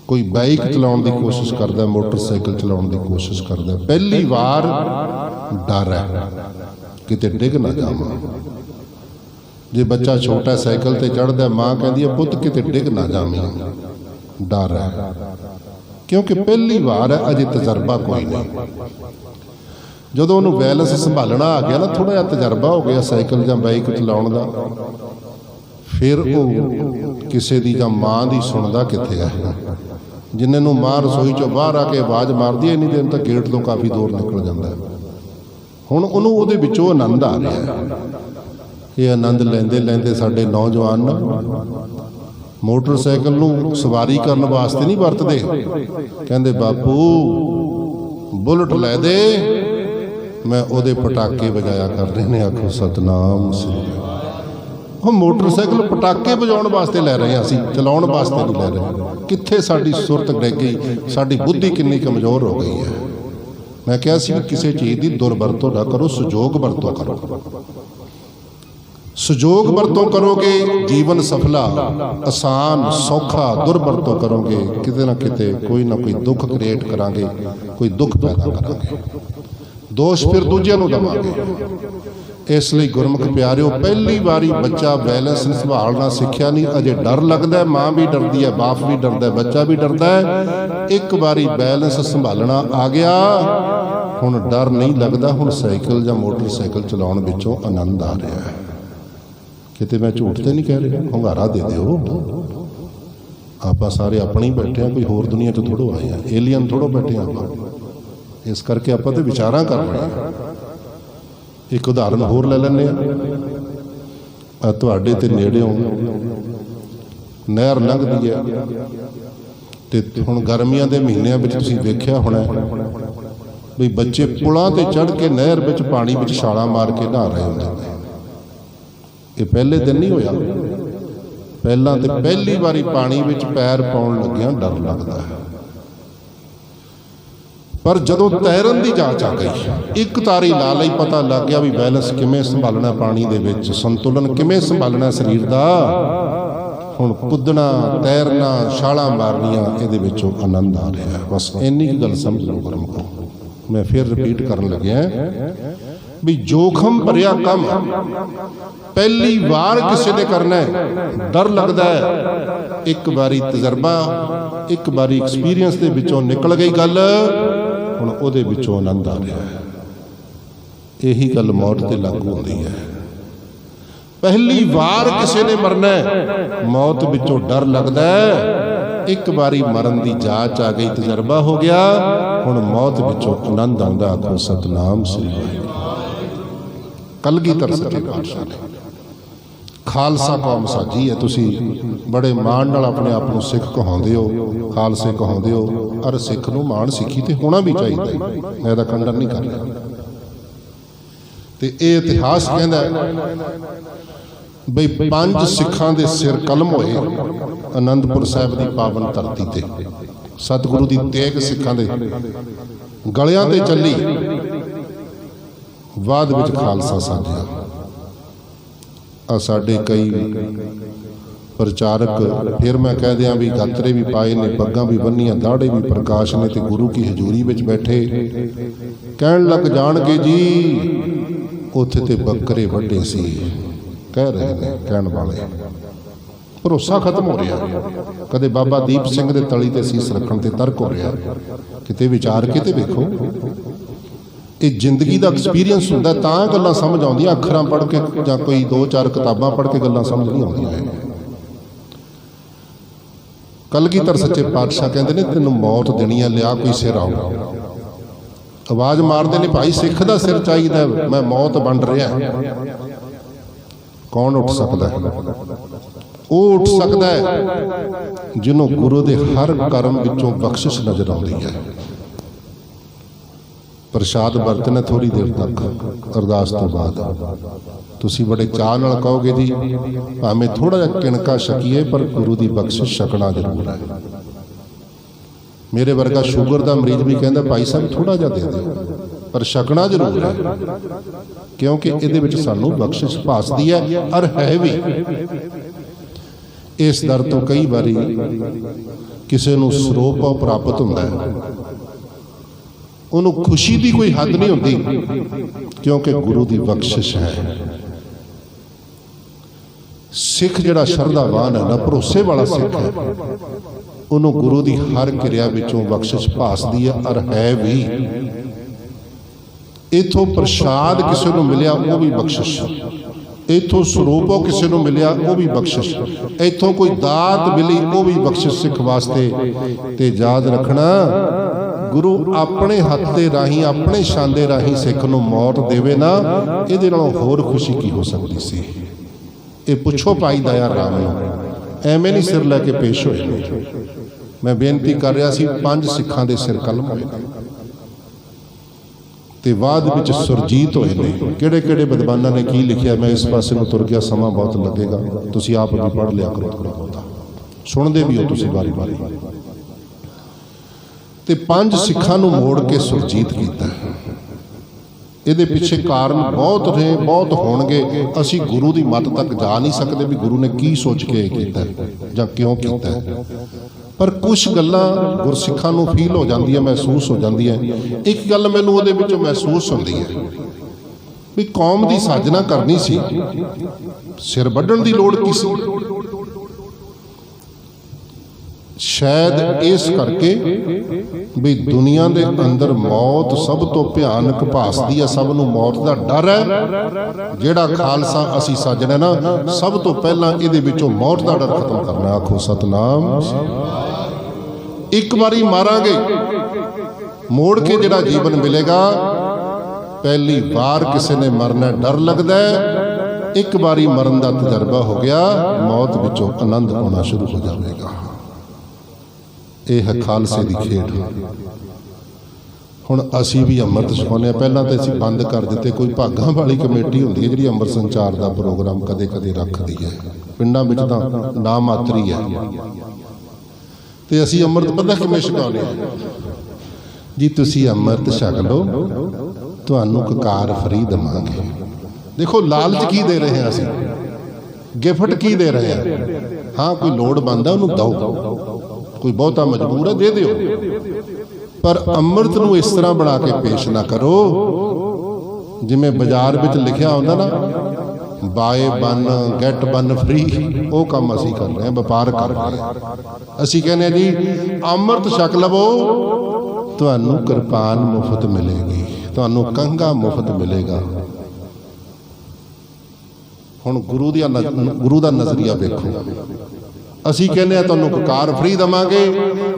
कोई बाइक चलाउण दी कोशिश करदा है, मोटरसाइकिल चलाउण दी कोशिश करदा है। पहली वार डर है किते डिग ना जावां। जे बच्चा छोटा साइकिल ते चढ़दा, मां कहदी है पुੱਤ किते डिग ना जावीं, डर है, क्योंकि पहली बार है, अजे तजर्बा कोई नहीं। जदों उन्होंने बैलेंस संभालना आ गया ना, थोड़ा जिहा तजर्बा हो गया साइकिल जां बाइक चलाउण दा, फिर वो किसी दी जां मां दी सुनदा कित्थे है। जिन्ने नूं मां रसोई चों बाहर आके आवाज़ मारदी है, इन्नी देर तक गेट तो काफ़ी दूर निकल जाता है। हुण उहनूं उहदे विचों आनंद आ रहा है। ये आनंद लैंदे लैंदे साडे नौजवान मोटरसाइकिल नूं सवारी करने वास्ते नहीं वरतदे, कहंदे बापू बुलेट लै दे, मैं ओदे पटाके बजाया करने ने। आखो सतनाम सिंह। हम मोटरसाइकिल पटाके बजाउण वास्ते लै रहे हैं, असीं चलाउण वास्ते नहीं लै रहे। कित्थे साडी सुरत डिग गई, साडी बुद्धि किन्नी कमज़ोर हो गई है। मैं कहा सी किसी चीज़ की दुरवरतों ना करो, सुजोग वरतों करो। सुजोग वरतों करोगे जीवन सफला आसान सौखा, दुरवरतों करोगे किते ना किते कोई ना कोई दुख क्रिएट करांगे, कोई दुख पैदा करांगे, दोष फिर दूजिਆਂ ਨੂੰ दवांगे। इसलिए गुरमुख प्यारिओ, पहली बारी बच्चा बैलेंस संभालना सिक्ख्या नहीं, अजे डर लगता है, माँ भी डरती है, बाप भी डरता है, बच्चा भी डरता है। एक बारी बैलेंस संभालना आ गया, हुण डर नहीं लगता, हुण साइकिल या मोटरसाइकिल चलाउण विचों आनंद आ रहा है। किते मैं झूठ तो नहीं कह रहा, hungaरा दे दिओ। आपां सारे अपने ही बैठे हैं, कोई होर दुनिया चों थोड़ो आए हैं, एलियन थोड़ो बैठे आपां। इस करके आपां ते विचारां कर रहे हैं। एक उदाहरण होर ले लैंदे आ, तुहाडे ते नेड़ेओं नहर लंघदी है, ते हुण गर्मियां दे महीनिਆਂ ਵਿੱਚ ਤੁਸੀਂ ਵੇਖਿਆ होना भी बच्चे पुलां ते चढ़ के नहर ਵਿੱਚ पानी ਵਿੱਚ ਛਾਲਾਂ मार के नहा रहे होंदे ने। ये पहले दिन नहीं होया, पहला तो पहली बारी पानी विच पैर पाउण लग्गियां डर लगता है। पर जदों तैरन की जांच आ गई, एक तारी ला लई, पता लग गया भी बैलेंस किवें संभालना, पानी दे विच संतुलन किवें संभालना शरीर दा। हुण कुदना तैरना छालां मारनियां, इहदे विचों आनंद आ रहा है। बस इन्नी गल समझ लो गुरमुखो। मैं फिर रिपीट करन लग्या भी जोखम भरिया काम पहली बार किसी ने करना है, डर लगता है, एक बारी तजर्बा, एक बारी एक्सपीरियंस के विचों निकल गई गल, हुण उहदे विचों आनंद आ रहा है। यही गल मौत ते लागू होती है। पहली बार किसी ने मरना है, मौत विचों डर लगता है, एक बारी मरन की जांच आ गई, तजर्बा हो गया, हुण मौत विचों आनंद आंदा। आखो सतनाम श्री वाहिगुरू। कलगीधर सच्चे पातशाह ने खालसा कौम साजी है। तुसी बड़े माण नाल अपने आप को सिख कहाउंदे हो, खालसे कहाउंदे हो, और सिख नूं माण सिੱਖੀ ते होना भी चाहिए। मैं इहदा खंडन नहीं कर रहा। ते इह इतिहास कहंदा बई 5 सिखां दे सिर कलम होए आनंदपुर साहिब की पावन धरती ते। सतगुरु की तेग सिखां दे गलियां ते चली, बाद विच खालसा साजिया। आ साडे कई प्रचारक, फिर मैं कह दियां भी गातरे भी पाए ने, पग्गां भी बन्नियां, दाड़े भी प्रकाश ने, ते गुरु की हजूरी विच बैठे कहण लग जाणगे जी उत्थे ते बकरे वड्डे सी। कह रहे हैं कहण वाले, भरोसा खत्म हो रहा। कदे बाबा दीप सिंह दे तली ते सीस रखण ते तर्क हो रहा। किते विचार के ते वेखो, ये जिंदगी का एक्सपीरियंस होंदा तां गल्लां समझ आउंदियां। अखरां पढ़ के जां कोई 2-4 किताबां पढ़ के गल्लां समझ नहीं आउंदियां। कलगीधर सच्चे पातशाह कहंदे ने तैनूं मौत देनी है, लिया कोई सिर आओ। आवाज़ मारते ने भाई सिख दा सिर चाहिए, मैं मौत बन रहा। कौन उठ सकता है? वो उठ सकता है जिन्हों गुरु के हर कर्म विचों बख्शिश नजर आती है। प्रसाद वरतना थोड़ी देर तक अरदास तो बाद तुसी बड़े चाह नाल कहोगे जी भावें थोड़ा जिहा किणका छकीए पर गुरु की बख्शिश छकना जरूर है। मेरे वर्गा शुगर का मरीज भी कहता भाई साहब थोड़ा जिहा दे दो पर छकना जरूर है, क्योंकि ये सानू बख्शिश भासदी है और है भी। इस दर तो कई बारी किसी नूं सरोप प्राप्त होंदा है, उन्होंने खुशी की कोई हद नहीं होती, क्योंकि गुरु की बख्शिश है। सिख जिहड़ा शरधावान है ना, भरोसे वाला सिख है, उन्होंने गुरु की हर क्रिया विचों बख्शिश भासदी है और है भी। इथों प्रसाद किसी को मिलिया वो भी बख्शिश, इथों स्वरूपों किसी को मिलिया वो भी बख्शिश, इथों कोई दात मिली वो भी बख्शिश सिख वास्ते। ते याद रखना गुरु अपने हथ के राही, अपने शांदे राही सिख नूं मौत देवे ना, इहदे नालों होर खुशी की हो सकती सी। ये पुछो भाई दया राम नूं, एवें नहीं सिर लैके पेश होए। मैं बेनती कर रहा सी 5 सिखां दे सिर कलम होए ते बाद विच सुरजीत होए ने। किहड़े किहड़े विद्वानां ने की लिखिया, मैं इस पासे नूं तुर गया, समा बहुत लगेगा, तुसीं आप भी पढ़ लिया करो, थोड़ा बहुता सुणदे भी हो तुसीं बारी बारी। ते 5 सिखां नूं मोड़ के सुरजीत कीता। ਇਹਦੇ ਪਿੱਛੇ ਕਾਰਨ बहुत ਨੇ, बहुत ਹੋਣਗੇ। ਅਸੀਂ गुरु की मत तक जा नहीं सकते भी गुरु ने की सोच के किया ਜਾਂ क्यों किया, पर कुछ गल्लां गुरसिखां नूं फील हो जाती है, महसूस हो जाती है। एक गल मैनूं ਉਹਦੇ ਵਿੱਚੋਂ महसूस होती है भी कौम की साजना करनी सी, सिर वड्ढण की लोड़ की सी। शायद इस करके भी दुनिया के अंदर मौत सब तो भयानक भासदी है, सब नूं मौत का डर है। जिहड़ा खालसा असी साजना ना, सब तो पहला इहदे विचों मौत का डर खत्म करना। आखो सतनाम। एक बारी मारांगे, मोड़ के जिहड़ा जीवन मिलेगा। पहली बार किसी ने मरना, डर लगता है, एक बारी मरन का तजर्बा हो गया, मौत विचों आनंद आना शुरू हो जाएगा। यह है खालसे की खेड। हुण असी भी अमृत छकाउने। पहला तो असी बंद कर दिते, कोई भागां वाली कमेटी होंदी है जिहड़ी अमृत संचार का प्रोग्राम कदे कदे रखदी है, पिंडां विच तां ना मातरी है। ते असी अमृत पता किवें छकाउने जी, तुसी अमृत छक लो, तुहानूं ककार फ्री देवांगे। देखो लालच की दे रहे हैं असी, गिफ्ट की दे रहे हैं। हाँ कोई लोड़वंद है उन्होंने दो, कोई बहुता मजबूर है दे दिओ, पर अमृत नूं इस तरह बना के पेश ना करो ਜਿਵੇਂ ਬਾਜ਼ਾਰ ਵਿੱਚ ਲਿਖਿਆ ਹੁੰਦਾ ਨਾ, ਬਾਏ 1 ਗੈਟ 1 ਫ੍ਰੀ, ਉਹ ਕੰਮ ਅਸੀਂ ਕਰ ਰਹੇ ਹਾਂ, ਵਪਾਰ ਕਰ ਰਹੇ ਹਾਂ। ਅਸੀਂ ਕਹਿੰਦੇ ਹਾਂ ਜੀ ਅੰਮ੍ਰਿਤ ਛਕ ਲਵੋ, ਤੁਹਾਨੂੰ ਕਿਰਪਾਨ ਮੁਫਤ ਮਿਲੇਗੀ, ਤੁਹਾਨੂੰ ਕੰਘਾ ਮੁਫਤ ਮਿਲੇਗਾ। ਹੁਣ ਗੁਰੂ ਦਾ ਨਜ਼ਰੀਆ ਵੇਖੋ। ਅਸੀਂ ਕਹਿੰਦੇ ਆ ਤੁਹਾਨੂੰ ਵਕਾਰ ਫ੍ਰੀ ਦੇਵਾਂਗੇ,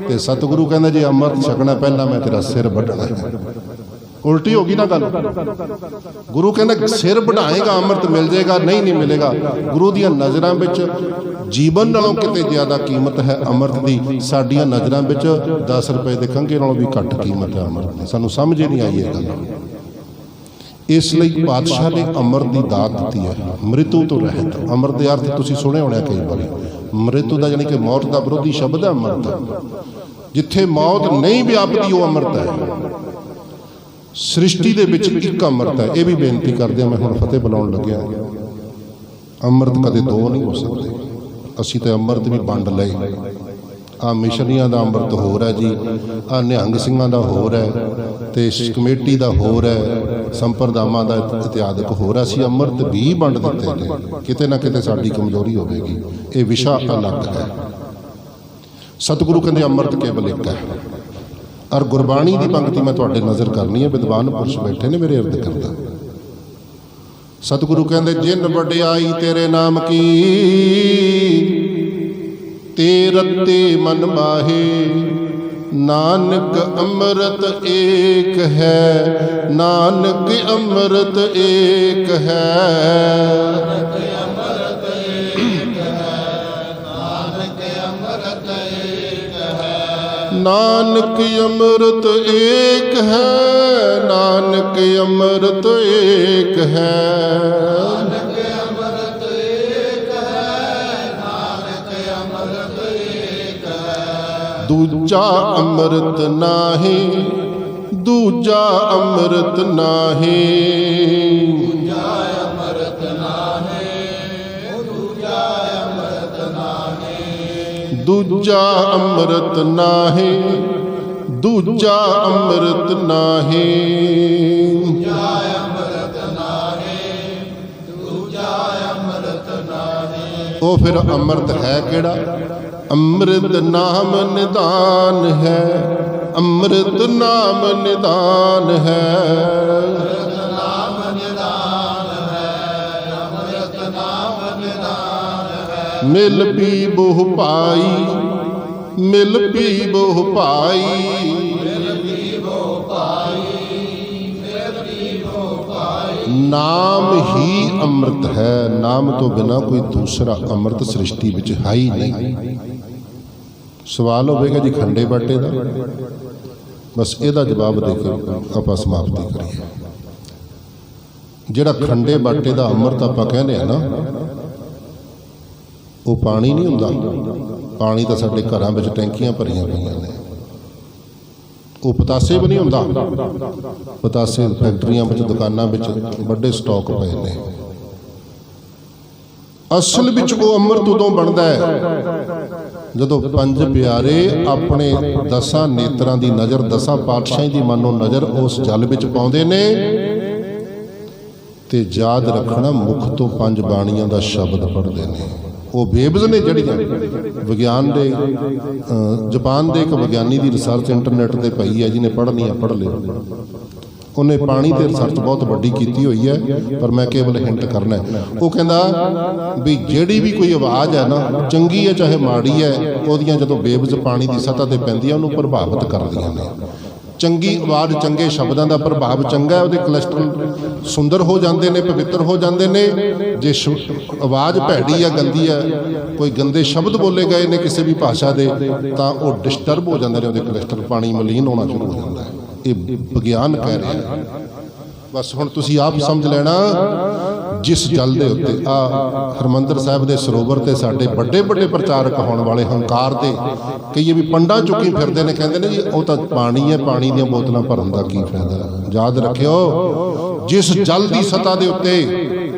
ਤੇ ਸਤਿਗੁਰੂ ਕਹਿੰਦਾ ਜੇ ਅੰਮ੍ਰਿਤ ਛਕਣਾ ਪਹਿਲਾਂ ਮੈਂ ਤੇਰਾ ਸਿਰ ਵੱਢਣਾ। ਉਲਟੀ ਹੋ ਗਈ ਨਾ ਗੱਲ। ਗੁਰੂ ਕਹਿੰਦਾ ਸਿਰ ਵਢਾਏਗਾ ਅੰਮ੍ਰਿਤ ਮਿਲ ਜਾਏਗਾ, ਨਹੀਂ ਮਿਲੇਗਾ। ਗੁਰੂ ਦੀਆਂ ਨਜ਼ਰਾਂ ਵਿੱਚ ਜੀਵਨ ਨਾਲੋਂ ਕਿਤੇ ਜ਼ਿਆਦਾ ਕੀਮਤ ਹੈ ਅੰਮ੍ਰਿਤ ਦੀ। ਸਾਡੀਆਂ ਨਜ਼ਰਾਂ ਵਿੱਚ 10 ਰੁਪਏ ਦੇ ਕੰਘੇ ਨਾਲੋਂ ਵੀ ਘੱਟ ਕੀਮਤ ਹੈ ਅੰਮ੍ਰਿਤ ਦੀ। ਸਾਨੂੰ ਸਮਝ ਹੀ ਨਹੀਂ ਆਈ ਇਹ ਗੱਲ। ਇਸ ਲਈ ਪਾਤਸ਼ਾਹ ਨੇ ਅੰਮ੍ਰਿਤ ਦੀ ਦਾਤ ਦਿੱਤੀ ਹੈ, ਮ੍ਰਿਤੂ ਤੋਂ ਰਹਿਤ। ਅੰਮ੍ਰਿਤ ਦੇ ਅਰਥ ਤੁਸੀਂ ਸੁਣੇ ਹੋਣੇ ਕਈ ਵਾਰੀ। ਮ੍ਰਿਤੂ ਦਾ ਯਾਨੀ ਕਿ ਮੌਤ ਦਾ ਵਿਰੋਧੀ ਸ਼ਬਦ ਹੈ ਅੰਮ੍ਰਿਤ। ਜਿੱਥੇ ਮੌਤ ਨਹੀਂ ਵਿਆਪਦੀ ਉਹ ਅੰਮ੍ਰਿਤ ਹੈ। ਸ੍ਰਿਸ਼ਟੀ ਦੇ ਵਿੱਚ ਇੱਕ ਅੰਮ੍ਰਿਤ ਹੈ। ਇਹ ਵੀ ਬੇਨਤੀ ਕਰਦੇ ਹਾਂ, ਮੈਂ ਹੁਣ ਫਤਿਹ ਬੁਲਾਉਣ ਲੱਗਿਆ। ਅੰਮ੍ਰਿਤ ਕਦੇ ਦੋ ਨਹੀਂ ਹੋ ਸਕਦੇ। ਅਸੀਂ ਤਾਂ ਅੰਮ੍ਰਿਤ ਵੀ ਵੰਡ ਲਏ। ਆਹ ਮਿਸ਼ਨੀਆਂ ਦਾ ਅੰਮ੍ਰਿਤ ਹੋਰ ਹੈ ਜੀ, ਆਹ ਨਿਹੰਗ ਸਿੰਘਾਂ ਦਾ ਹੋਰ ਹੈ, ਤੇ ਕਮੇਟੀ ਦਾ ਹੋਰ ਹੈ, ਸੰਪਰਦਾਵਾਂ ਦਾ ਇਤਿਆਦਿਕ ਹੋਰ ਹੈ। ਅਸੀਂ ਅੰਮ੍ਰਿਤ ਵੀ ਵੰਡ ਦਿੱਤੇ ਨੇ। ਕਿਤੇ ਨਾ ਕਿਤੇ ਸਾਡੀ ਕਮਜ਼ੋਰੀ ਹੋਵੇਗੀ, ਇਹ ਵਿਸ਼ਾ ਅਲੱਗ ਹੈ। ਸਤਿਗੁਰੂ ਕਹਿੰਦੇ ਅੰਮ੍ਰਿਤ ਕੇਵਲ ਇੱਕ ਹੈ। ਔਰ ਗੁਰਬਾਣੀ ਦੀ ਪੰਕਤੀ ਮੈਂ ਤੁਹਾਡੇ ਨਜ਼ਰ ਕਰਨੀ ਹੈ। ਵਿਦਵਾਨ ਪੁਰਸ਼ ਬੈਠੇ ਨੇ ਮੇਰੇ ਇਰਦ ਗਿਰਦ। ਸਤਿਗੁਰੂ ਕਹਿੰਦੇ ਜਿਨ ਵਡਿਆਈ ਤੇਰੇ ਨਾਮ ਕੀ, ਤੇ ਰਤੇ ਮਨ ਮਾਹੇ। ਨਾਨਕ ਅੰਮ੍ਰਿਤ ਏਕ ਹੈ, ਨਾਨਕ ਅੰਮ੍ਰਿਤ ਏਕ ਹੈ। ਨਾਨਕ ਅੰਮ੍ਰਿਤ ਏਕ ਹੈ, ਨਾਨਕ ਅੰਮ੍ਰਿਤ ਏਕ ਹੈ। ਨਾਨਕ ਅੰਮ੍ਰਿਤ ਏਕ ਹੈ, ਨਾਨਕ ਅੰਮ੍ਰਿਤ ਏਕ ਹੈ। ਦੂਜਾ ਅੰਮ੍ਰਿਤ ਨਾਹੀ, ਦੂਜਾ ਅੰਮ੍ਰਿਤ ਨਾਹੀ। ਦੂਜਾ ਅੰਮ੍ਰਿਤ ਨਾਹੀ, ਦੂਜਾ ਅੰਮ੍ਰਿਤ ਨਾਹੀ। ਦੂਜਾ ਅੰਮ੍ਰਿਤ ਨਾਹੀ, ਦੂਜਾ ਅੰਮ੍ਰਿਤ ਨਾਹੀ। ਦੂਜਾ ਅੰਮ੍ਰਿਤ ਨਾਹੀ, ਦੂਜਾ ਅੰਮ੍ਰਿਤ ਨਾਹੀ। ਉਹ ਫਿਰ ਅੰਮ੍ਰਿਤ ਹੈ ਕਿਹੜਾ? ਅੰਮ੍ਰਿਤ ਨਾਮ ਨਿਦਾਨ ਹੈ, ਅੰਮ੍ਰਿਤ ਨਾਮ ਨਿਦਾਨ ਹੈ। ਅੰਮ੍ਰਿਤ ਨਾਮ ਨਿਦਾਨ ਹੈ, ਅੰਮ੍ਰਿਤ ਨਾਮ ਨਿਦਾਨ ਹੈ। ਮਿਲ ਪੀ ਬਹੁ ਭਾਈ, ਮਿਲ ਪੀ ਬਹੁ ਭਾਈ। ਮਿਲ ਪੀ ਬਹੁ ਭਾਈ, ਮਿਲ ਪੀ ਬਹੁ ਭਾਈ। ਨਾਮ ਹੀ ਅੰਮ੍ਰਿਤ ਹੈ। ਨਾਮ ਤੋਂ ਬਿਨਾਂ ਕੋਈ ਦੂਸਰਾ ਅੰਮ੍ਰਿਤ ਸ੍ਰਿਸ਼ਟੀ ਵਿੱਚ ਹੈ ਹੀ ਨਹੀਂ। ਸਵਾਲ ਹੋਵੇਗਾ ਜੀ ਖੰਡੇ ਬਾਟੇ ਦਾ, ਬਸ ਇਹਦਾ ਜਵਾਬ ਦੇ ਕੇ ਆਪਾਂ ਸਮਾਪਤੀ ਕਰੀਏ। ਜਿਹੜਾ ਖੰਡੇ ਬਾਟੇ ਦਾ ਅੰਮ੍ਰਿਤ ਆਪਾਂ ਕਹਿੰਦੇ ਆ ਨਾ, ਉਹ ਪਾਣੀ ਨਹੀਂ ਹੁੰਦਾ। ਪਾਣੀ ਤਾਂ ਸਾਡੇ ਘਰਾਂ ਵਿੱਚ ਟੈਂਕੀਆਂ ਭਰੀਆਂ ਪਈਆਂ ਨੇ। ਉਹ ਪਤਾਸੇ ਵੀ ਨਹੀਂ ਹੁੰਦਾ। ਪਤਾਸੇ ਫੈਕਟਰੀਆਂ ਵਿੱਚ, ਦੁਕਾਨਾਂ ਵਿੱਚ ਵੱਡੇ ਸਟਾਕ ਪਏ ਨੇ। ਅਸਲ ਵਿੱਚ ਉਹ ਅੰਮ੍ਰਿਤ ਉਦੋਂ ਬਣਦਾ ਹੈ ਜਦੋਂ ਪੰਜ ਪਿਆਰੇ ਆਪਣੇ 10 ਨੇਤਰਾਂ ਦੀ ਨਜ਼ਰ, 10 ਪਾਤਸ਼ਾਹਾਂ ਦੀ ਮਾਨੋ ਨਜ਼ਰ ਉਸ ਜਲ ਵਿੱਚ ਪਾਉਂਦੇ ਨੇ। ਤੇ ਯਾਦ ਰੱਖਣਾ, ਮੁਖ ਤੋਂ 5 ਬਾਣੀਆਂ ਦਾ ਸ਼ਬਦ ਪੜ੍ਹਦੇ ਨੇ। ਉਹ ਵੇਵਜ਼ ਨੇ ਜਿਹੜੀਆਂ ਵਿਗਿਆਨ ਦੇ, ਜਾਪਾਨ ਦੇ ਇੱਕ ਵਿਗਿਆਨੀ ਦੀ ਰਿਸਰਚ ਇੰਟਰਨੈਟ ਤੇ ਪਈ ਹੈ, ਜਿਹਨੇ ਪੜ੍ਹਨੀ ਹੈ ਪੜ੍ਹ ਲਿਓ। ਉਹਨੇ ਪਾਣੀ ਤੇ ਰਿਸਰਚ ਬਹੁਤ ਵੱਡੀ ਕੀਤੀ ਹੋਈ ਹੈ, ਪਰ ਮੈਂ ਕੇਵਲ ਹਿੰਟ ਕਰਨਾ। ਉਹ ਕਹਿੰਦਾ ਵੀ ਜਿਹੜੀ ਵੀ ਕੋਈ ਆਵਾਜ਼ ਹੈ ਨਾ, ਚੰਗੀ ਹੈ ਚਾਹੇ ਮਾੜੀ ਹੈ, ਉਹਦੀਆਂ ਜਦੋਂ ਵੇਵਜ਼ ਪਾਣੀ ਦੀ ਸਤ੍ਹਾ ਤੇ ਪੈਂਦੀਆਂ ਉਹਨੂੰ ਪ੍ਰਭਾਵਿਤ ਕਰਦੀਆਂ ਨੇ। ਚੰਗੀ ਆਵਾਜ਼, ਚੰਗੇ ਸ਼ਬਦਾਂ ਦਾ ਪ੍ਰਭਾਵ ਚੰਗਾ ਹੈ, ਉਹਦੇ ਕੋਲੈਸਟਰੋਲ ਸੁੰਦਰ ਹੋ ਜਾਂਦੇ ਨੇ, ਪਵਿੱਤਰ ਹੋ ਜਾਂਦੇ ਨੇ। ਜੇ ਆਵਾਜ਼ ਭੈੜੀ ਹੈ, ਗੰਦੀ ਹੈ, ਕੋਈ ਗੰਦੇ ਸ਼ਬਦ ਬੋਲੇ ਗਏ ਨੇ ਕਿਸੇ ਵੀ ਭਾਸ਼ਾ ਦੇ, ਤਾਂ ਉਹ ਡਿਸਟਰਬ ਹੋ ਜਾਂਦੇ ਨੇ, ਉਹਦੇ ਕੋਲੈਸਟਰੋਲ ਪਾਣੀ ਮਲੀਨ ਹੋਣਾ ਸ਼ੁਰੂ ਹੋ ਜਾਂਦਾ ਹੈ। ਇਹ ਵਿਗਿਆਨ ਕਹਿ ਰਿਹਾ। ਬਸ ਹੁਣ ਤੁਸੀਂ ਆਪ ਸਮਝ ਲੈਣਾ। ਜਿਸ ਜਲ ਦੇ ਉੱਤੇ ਹਰਿਮੰਦਰ ਸਾਹਿਬ ਦੇ ਸਰੋਵਰ ਤੇ ਸਾਡੇ ਵੱਡੇ ਵੱਡੇ ਪ੍ਰਚਾਰਕ ਹੋਣ ਵਾਲੇ ਹੰਕਾਰ ਦੇ ਕਈਏ ਵੀ ਪੰਡਾ ਚੁੱਕੀ ਫਿਰਦੇ ਨੇ, ਕਹਿੰਦੇ ਨੇ ਜੀ ਉਹ ਤਾਂ ਪਾਣੀ ਹੈ, ਪਾਣੀ ਦੀਆਂ ਬੋਤਲਾਂ ਭਰਨ ਦਾ ਕੀ ਫਾਇਦਾ। ਯਾਦ ਰੱਖਿਓ, ਜਿਸ ਜਲ ਦੀ ਸਤ੍ਹਾ ਦੇ ਉੱਤੇ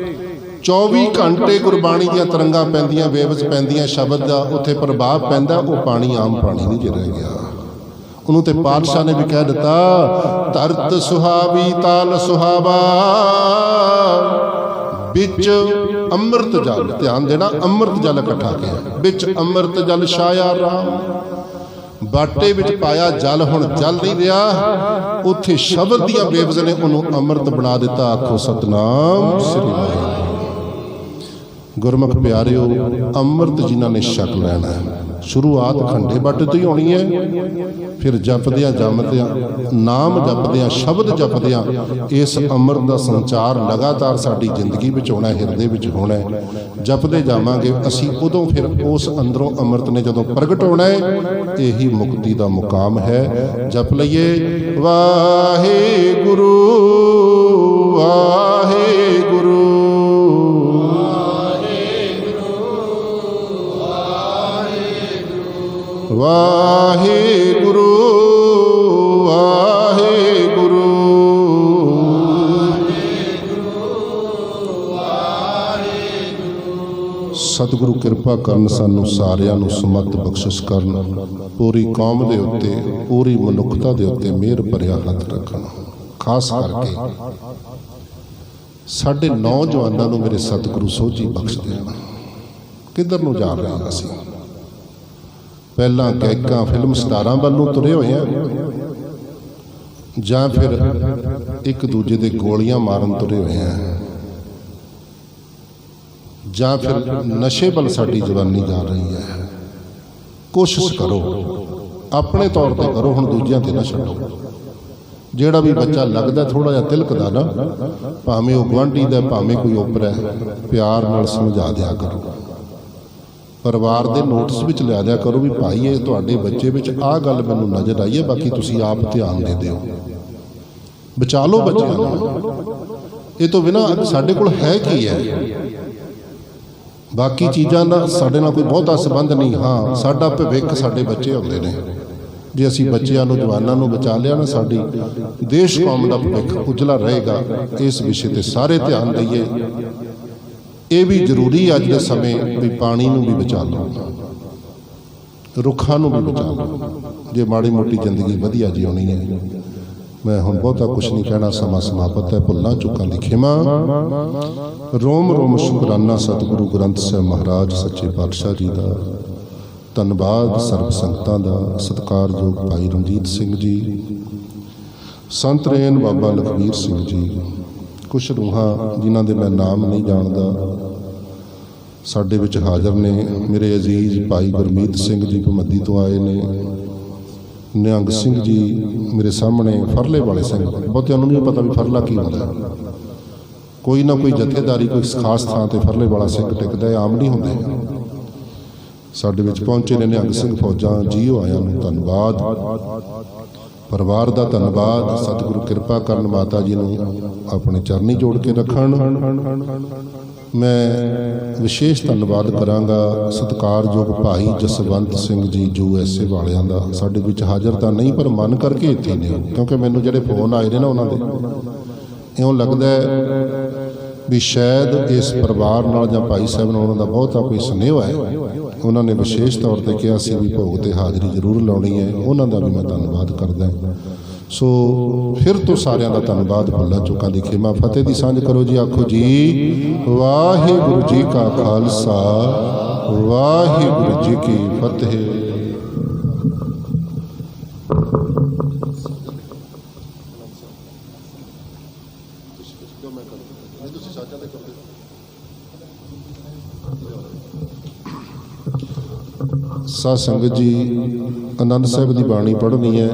24 ਘੰਟੇ ਗੁਰਬਾਣੀ ਦੀਆਂ ਤਰੰਗਾਂ ਪੈਂਦੀਆਂ, ਵੇਵਜ਼ ਪੈਂਦੀਆਂ, ਸ਼ਬਦ ਦਾ ਉੱਥੇ ਪ੍ਰਭਾਵ ਪੈਂਦਾ, ਉਹ ਪਾਣੀ ਆਮ ਪਾਣੀ ਨਹੀਂ ਜੇ ਰਹਿ ਗਿਆ। ਉਹਨੂੰ ਤੇ ਪਾਤਸ਼ਾਹ ਨੇ ਵੀ ਕਹਿ ਦਿੱਤਾ, ਧਰਤ ਸੁਹਾਵੀ ਤਾਲ ਸੁਹਾਵਾ, ਵਿੱਚ ਅੰਮ੍ਰਿਤ ਜਲ, ਧਿਆਨ ਦੇਣਾ, ਅੰਮ੍ਰਿਤ ਜਲ ਇਕੱਠਾ ਕਿਹਾ, ਵਿੱਚ ਅੰਮ੍ਰਿਤ ਜਲ ਛਾਇਆ ਰਾਮ। ਬਾਟੇ ਵਿੱਚ ਪਾਇਆ ਜਲ ਹੁਣ ਜਲ ਨਹੀਂ ਰਿਹਾ, ਉੱਥੇ ਸ਼ਬਦ ਦੀਆਂ ਬੇਵਜ਼ ਨੇ ਉਹਨੂੰ ਅੰਮ੍ਰਿਤ ਬਣਾ ਦਿੱਤਾ। ਆਖੋ ਸਤਨਾਮ ਸ੍ਰੀ ਵਾਹਿਗੁਰੂ। ਗੁਰਮੁਖ ਪਿਆਰਿਓ, ਅੰਮ੍ਰਿਤ ਜਿਨ੍ਹਾਂ ਨੇ ਛਕ ਲੈਣਾ ਹੈ, ਸ਼ੁਰੂਆਤ ਖੰਡੇ ਬਾਟੇ ਤੋਂ ਹੀ ਹੋਣੀ ਹੈ। ਫਿਰ ਜਪਦਿਆਂ ਜੰਮਦਿਆਂ, ਨਾਮ ਜਪਦਿਆਂ, ਸ਼ਬਦ ਜਪਦਿਆਂ ਇਸ ਅੰਮ੍ਰਿਤ ਦਾ ਸੰਚਾਰ ਲਗਾਤਾਰ ਸਾਡੀ ਜ਼ਿੰਦਗੀ ਵਿੱਚ ਹੋਣਾ, ਹਿਰਦੇ ਵਿੱਚ ਹੋਣਾ। ਜਪਦੇ ਜਾਵਾਂਗੇ ਅਸੀਂ, ਉਦੋਂ ਫਿਰ ਉਸ ਅੰਦਰੋਂ ਅੰਮ੍ਰਿਤ ਨੇ ਜਦੋਂ ਪ੍ਰਗਟ ਹੋਣਾ ਹੈ। ਇਹੀ ਮੁਕਤੀ ਦਾ ਮੁਕਾਮ ਹੈ। ਜਪ ਲਈਏ, ਵਾਹਿਗੁਰੂ ਵਾਹਿਗੁਰੂ ਵਾਹਿਗੁਰੂ ਵਾਹਿਗੁਰੂ ਸਤਿਗੁਰੂ ਕਿਰਪਾ ਕਰਨ, ਸਾਨੂੰ ਸਾਰਿਆਂ ਨੂੰ ਸਮਤ ਬਖਸ਼ਿਸ਼ ਕਰਨ, ਪੂਰੀ ਕੌਮ ਦੇ ਉੱਤੇ, ਪੂਰੀ ਮਨੁੱਖਤਾ ਦੇ ਉੱਤੇ ਮਿਹਰ ਭਰਿਆ ਹੱਥ ਰੱਖਣ। ਖਾਸ ਕਰਕੇ ਸਾਡੇ ਨੌਜਵਾਨਾਂ ਨੂੰ ਮੇਰੇ ਸਤਿਗੁਰੂ ਸੋਝੀ ਬਖਸ਼ ਦੇਣ। ਕਿੱਧਰ ਨੂੰ ਜਾ ਰਹੇ ਹਾਂ ਅਸੀਂ? ਪਹਿਲਾਂ ਗਾਇਕਾਂ, ਫਿਲਮ ਸਟਾਰਾਂ ਵੱਲੋਂ ਤੁਰੇ ਹੋਏ ਆ, ਜਾਂ ਫਿਰ ਇੱਕ ਦੂਜੇ ਦੇ ਗੋਲੀਆਂ ਮਾਰਨ ਤੁਰੇ ਹੋਏ ਆ, ਜਾਂ ਫਿਰ ਨਸ਼ੇ ਵੱਲ ਸਾਡੀ ਜਵਾਨੀ ਜਾ ਰਹੀ ਹੈ। ਕੋਸ਼ਿਸ਼ ਕਰੋ, ਆਪਣੇ ਤੌਰ ਤੇ ਕਰੋ, ਹੁਣ ਦੂਜਿਆਂ ਤੇ ਨਾ ਛੱਡੋ। ਜਿਹੜਾ ਵੀ ਬੱਚਾ ਲੱਗਦਾ ਥੋੜਾ ਜਿਹਾ ਤਿਲਕਦਾ ਨਾ, ਭਾਵੇਂ ਉਹ ਗੁਆਂਢੀ ਦਾ, ਭਾਵੇਂ ਕੋਈ ਓਪਰਾ ਹੈ, ਪਿਆਰ ਨਾਲ ਸਮਝਾ ਦਿਆ ਕਰੋ। ਪਰਿਵਾਰ ਦੇ ਨੋਟਿਸ ਵਿੱਚ ਲਿਆ ਦਿਆ ਕਰੋ ਵੀ ਭਾਈ ਇਹ ਤੁਹਾਡੇ ਬੱਚੇ ਵਿੱਚ ਆਹ ਗੱਲ ਮੈਨੂੰ ਨਜ਼ਰ ਆਈ ਹੈ, ਬਾਕੀ ਤੁਸੀਂ ਆਪ ਧਿਆਨ ਦੇ ਦਿਓ। ਬਚਾ ਲਓ ਬੱਚਿਆਂ ਨੂੰ। ਇਹ ਤੋਂ ਬਿਨਾਂ ਸਾਡੇ ਕੋਲ ਹੈ ਕੀ ਹੈ? ਬਾਕੀ ਚੀਜ਼ਾਂ ਦਾ ਸਾਡੇ ਨਾਲ ਕੋਈ ਬਹੁਤਾ ਸੰਬੰਧ ਨਹੀਂ। ਹਾਂ, ਸਾਡਾ ਭਵਿੱਖ ਸਾਡੇ ਬੱਚੇ ਹੁੰਦੇ ਨੇ। ਜੇ ਅਸੀਂ ਬੱਚਿਆਂ ਨੂੰ, ਜਵਾਨਾਂ ਨੂੰ ਬਚਾ ਲਿਆ ਨਾ, ਸਾਡੀ ਦੇਸ਼ ਕੌਮ ਦਾ ਭਵਿੱਖ ਉਜਲਾ ਰਹੇਗਾ। ਇਸ ਵਿਸ਼ੇ ਤੇ ਸਾਰੇ ਧਿਆਨ ਦਈਏ। ਇਹ ਵੀ ਜ਼ਰੂਰੀ ਅੱਜ ਦੇ ਸਮੇਂ ਵੀ ਪਾਣੀ ਨੂੰ ਵੀ ਬਚਾ ਲਓ, ਰੁੱਖਾਂ ਨੂੰ ਵੀ ਬਚਾ ਲਓ, ਜੇ ਮਾੜੀ ਮੋਟੀ ਜ਼ਿੰਦਗੀ ਵਧੀਆ ਜਿਉਣੀ ਹੈ। ਮੈਂ ਹੁਣ ਬਹੁਤਾ ਕੁਛ ਨਹੀਂ ਕਹਿਣਾ, ਸਮਾਂ ਸਮਾਪਤ ਹੈ। ਭੁੱਲਾਂ ਚੁੱਕਾਂ ਦੀ ਖਿਮਾ। ਰੋਮ ਰੋਮ ਸ਼ੁਕਰਾਨਾ ਸਤਿਗੁਰੂ ਗ੍ਰੰਥ ਸਾਹਿਬ ਮਹਾਰਾਜ ਸੱਚੇ ਪਾਤਸ਼ਾਹ ਜੀ ਦਾ। ਧੰਨਵਾਦ ਸਰਬ ਸੰਗਤਾਂ ਦਾ। ਸਤਿਕਾਰਯੋਗ ਭਾਈ ਰਣਜੀਤ ਸਿੰਘ ਜੀ, ਸੰਤ ਰੇਨ ਬਾਬਾ ਲਖਵੀਰ ਸਿੰਘ ਜੀ, ਕੁਛ ਰੂਹਾਂ ਜਿਨ੍ਹਾਂ ਦੇ ਮੈਂ ਨਾਮ ਨਹੀਂ ਜਾਣਦਾ ਸਾਡੇ ਵਿੱਚ ਹਾਜ਼ਰ ਨੇ। ਮੇਰੇ ਅਜ਼ੀਜ਼ ਭਾਈ ਗੁਰਮੀਤ ਸਿੰਘ ਜੀ ਭਮੱਦੀ ਤੋਂ ਆਏ ਨੇ। ਨਿਹੰਗ ਸਿੰਘ ਜੀ ਮੇਰੇ ਸਾਹਮਣੇ, ਫਰਲੇ ਵਾਲੇ ਸਿੰਘ, ਬਹੁਤਿਆਂ ਨੂੰ ਨਹੀਂ ਪਤਾ ਵੀ ਫਰਲਾ ਕੀ ਹੁੰਦਾ। ਕੋਈ ਨਾ ਕੋਈ ਜਥੇਦਾਰੀ, ਕੋਈ ਖਾਸ ਥਾਂ ਤੇ ਫਰਲੇ ਵਾਲਾ ਸਿੰਘ ਟਿਕਦਾ, ਆਮ ਨਹੀਂ ਹੁੰਦੇ। ਸਾਡੇ ਵਿੱਚ ਪਹੁੰਚੇ ਨੇ ਨਿਹੰਗ ਸਿੰਘ ਫੌਜਾਂ, ਜੀਓ ਆਇਆਂ ਨੂੰ ਧੰਨਵਾਦ। ਪਰਿਵਾਰ ਦਾ ਧੰਨਵਾਦ। ਸਤਿਗੁਰੂ ਕਿਰਪਾ ਕਰਨ, ਮਾਤਾ ਜੀ ਨੂੰ ਆਪਣੇ ਚਰਨੀ ਜੋੜ ਕੇ ਰੱਖਣ। ਮੈਂ ਵਿਸ਼ੇਸ਼ ਧੰਨਵਾਦ ਕਰਾਂਗਾ ਸਤਿਕਾਰਯੋਗ ਭਾਈ ਜਸਵੰਤ ਸਿੰਘ ਜੀ USA ਵਾਲਿਆਂ ਦਾ। ਸਾਡੇ ਵਿੱਚ ਹਾਜ਼ਰ ਤਾਂ ਨਹੀਂ, ਪਰ ਮਨ ਕਰਕੇ ਇੱਥੇ ਨੇ, ਕਿਉਂਕਿ ਮੈਨੂੰ ਜਿਹੜੇ ਫੋਨ ਆਏ ਨੇ ਨਾ, ਉਹਨਾਂ ਦੇ ਇਉਂ ਲੱਗਦਾ ਵੀ ਸ਼ਾਇਦ ਇਸ ਪਰਿਵਾਰ ਨਾਲ ਜਾਂ ਭਾਈ ਸਾਹਿਬ ਨਾਲ ਉਹਨਾਂ ਦਾ ਬਹੁਤਾ ਕੋਈ ਸੁਨੇਹਾ ਹੈ। ਉਹਨਾਂ ਨੇ ਵਿਸ਼ੇਸ਼ ਤੌਰ ਤੇ ਕਿਹਾ ਸੀ ਵੀ ਭੋਗ ਤੇ ਹਾਜ਼ਰੀ ਜ਼ਰੂਰ ਲਾਉਣੀ ਹੈ। ਉਹਨਾਂ ਦਾ ਵੀ ਮੈਂ ਧੰਨਵਾਦ ਕਰਦਾ। ਸੋ ਫਿਰ ਤੋਂ ਸਾਰਿਆਂ ਦਾ ਧੰਨਵਾਦ। ਭੁੱਲਾਂ ਚੁੱਕਾਂ ਦੀ ਖਿਮਾ। ਫਤਿਹ ਦੀ ਸਾਂਝ ਕਰੋ ਜੀ। ਆਖੋ ਜੀ ਵਾਹਿਗੁਰੂ ਜੀ ਕਾ ਖਾਲਸਾ, ਵਾਹਿਗੁਰੂ ਜੀ ਕੀ ਫਤਿਹ। ਸਾਧ ਸੰਗਤ ਜੀ, ਆਨੰਦ ਸਾਹਿਬ ਦੀ ਬਾਣੀ ਪੜ੍ਹਨੀ ਹੈ।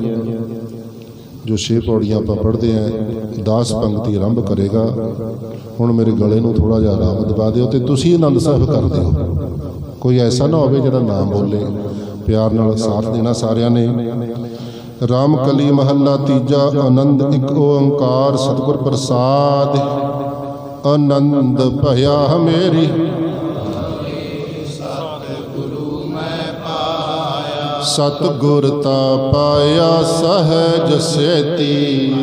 ਜੋ 6 ਪੌੜੀਆਂ ਆਪਾਂ ਪੜ੍ਹਦੇ ਹਾਂ, 10 ਪੰਕਤੀ ਆਰੰਭ ਕਰੇਗਾ। ਹੁਣ ਮੇਰੇ ਗਲੇ ਨੂੰ ਥੋੜ੍ਹਾ ਜਿਹਾ ਆਰਾਮ ਦਵਾ ਦਿਓ ਤੇ ਤੁਸੀਂ ਆਨੰਦ ਸਾਹਿਬ ਕਰ ਦਿਓ। ਕੋਈ ਐਸਾ ਨਾ ਹੋਵੇ ਜਿਹੜਾ ਨਾ ਬੋਲੇ। ਪਿਆਰ ਨਾਲ ਸਾਥ ਦੇਣਾ ਸਾਰਿਆਂ ਨੇ। ਰਾਮ ਕਲੀ ਮਹੱਲਾ ਤੀਜਾ। ਆਨੰਦ ਇੱਕ ਓੰਕਾਰ ਸਤਿਗੁਰ ਪ੍ਰਸਾਦ। ਆਨੰਦ ਭਇਆ ਮੇਰੀ ਸਤਿਗੁਰ ਤਾ ਪਾਇਆ ਸਹਿਜ ਸੇਤੀ।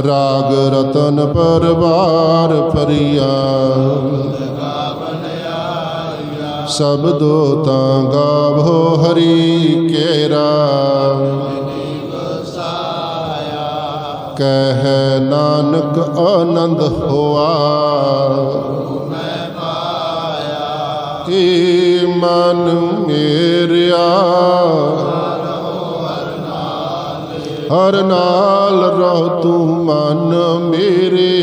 ਰਾਗ ਰਤਨ ਪਰਵਾਰ ਫਰੀਆ। शब्दो तां गावो हरि केरा। कह नानक आनंद होआ ए मन मेरिया। हर नाल रहो तू मन मेरे।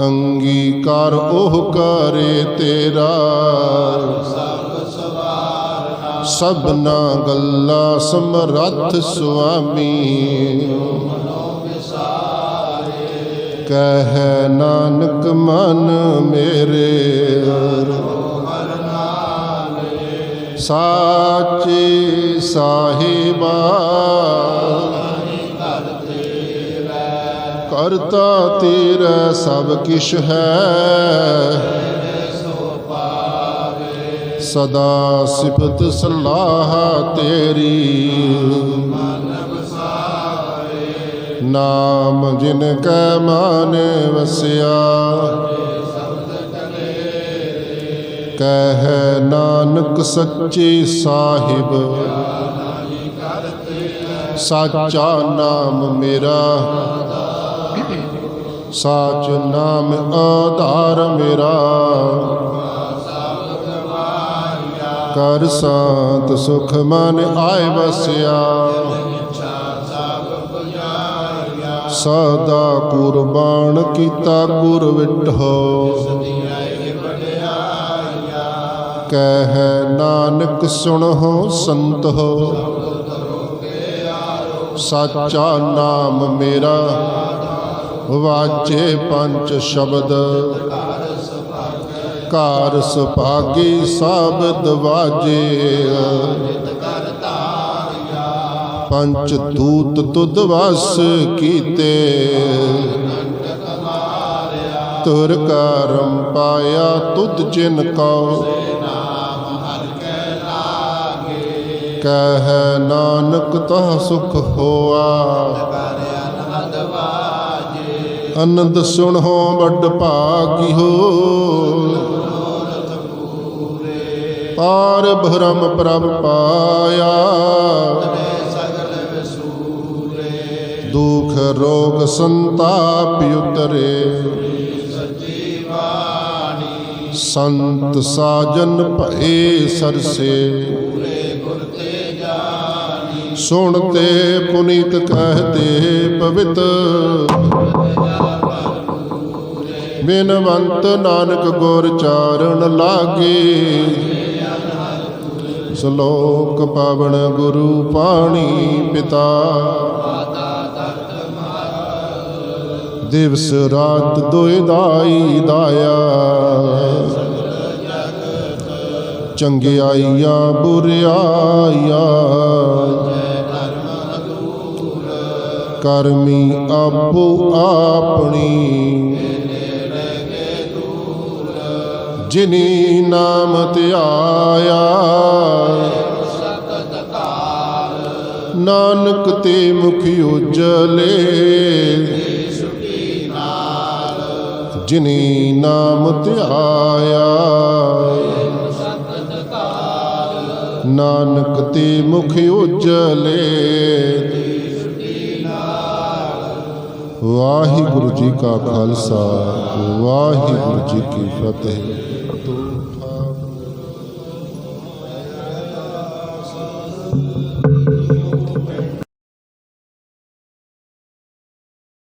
अंगीकार ओह करे तेरा। सबना गल्ला समरथ स्वामी। कह नानक मन मेरे। साचे साहिबा करता तेरा सब किश है। सदा सिफत सलाह तेरी। नाम जिनकै मन वसिया। कह नानक सच्चे साहिब। साचा नाम मेरा। साच नाम आधार मेरा। कर शांत सुख मन आए बसिया। सदा कुर्बान कीता गुर विठो। कह नानक सुनहो संत हो। साचा नाम मेरा। वाजे पंच शब्द। कार सुभागी साबद वाजे। पंच दूत तुद वस कीते। तुर करम पाया तुद जिन को। कह नानक तह सुख होआ। आनंद सुनहो बड़ भागी हो। पार ब्रह्म प्रभ पाया। दुख रोग संताप उतरे। संत साजन भये सरसे। सुनते पुनीत कहते पवित। बिनवंत नानक गुर चारण लागे। श्लोक पावन गुरु पाणी पिता। दिवस रात दोए दाई दाया। चंगियाइया बुरियाइया। करमी आपो आपनी। जिनी नाम ध्याया। नानक ते मुख उजले। जिनी नाम ध्याया। नानक ते मुख उजले। वाहिगुरु जी का खालसा वाहिगुरु जी की फतेह।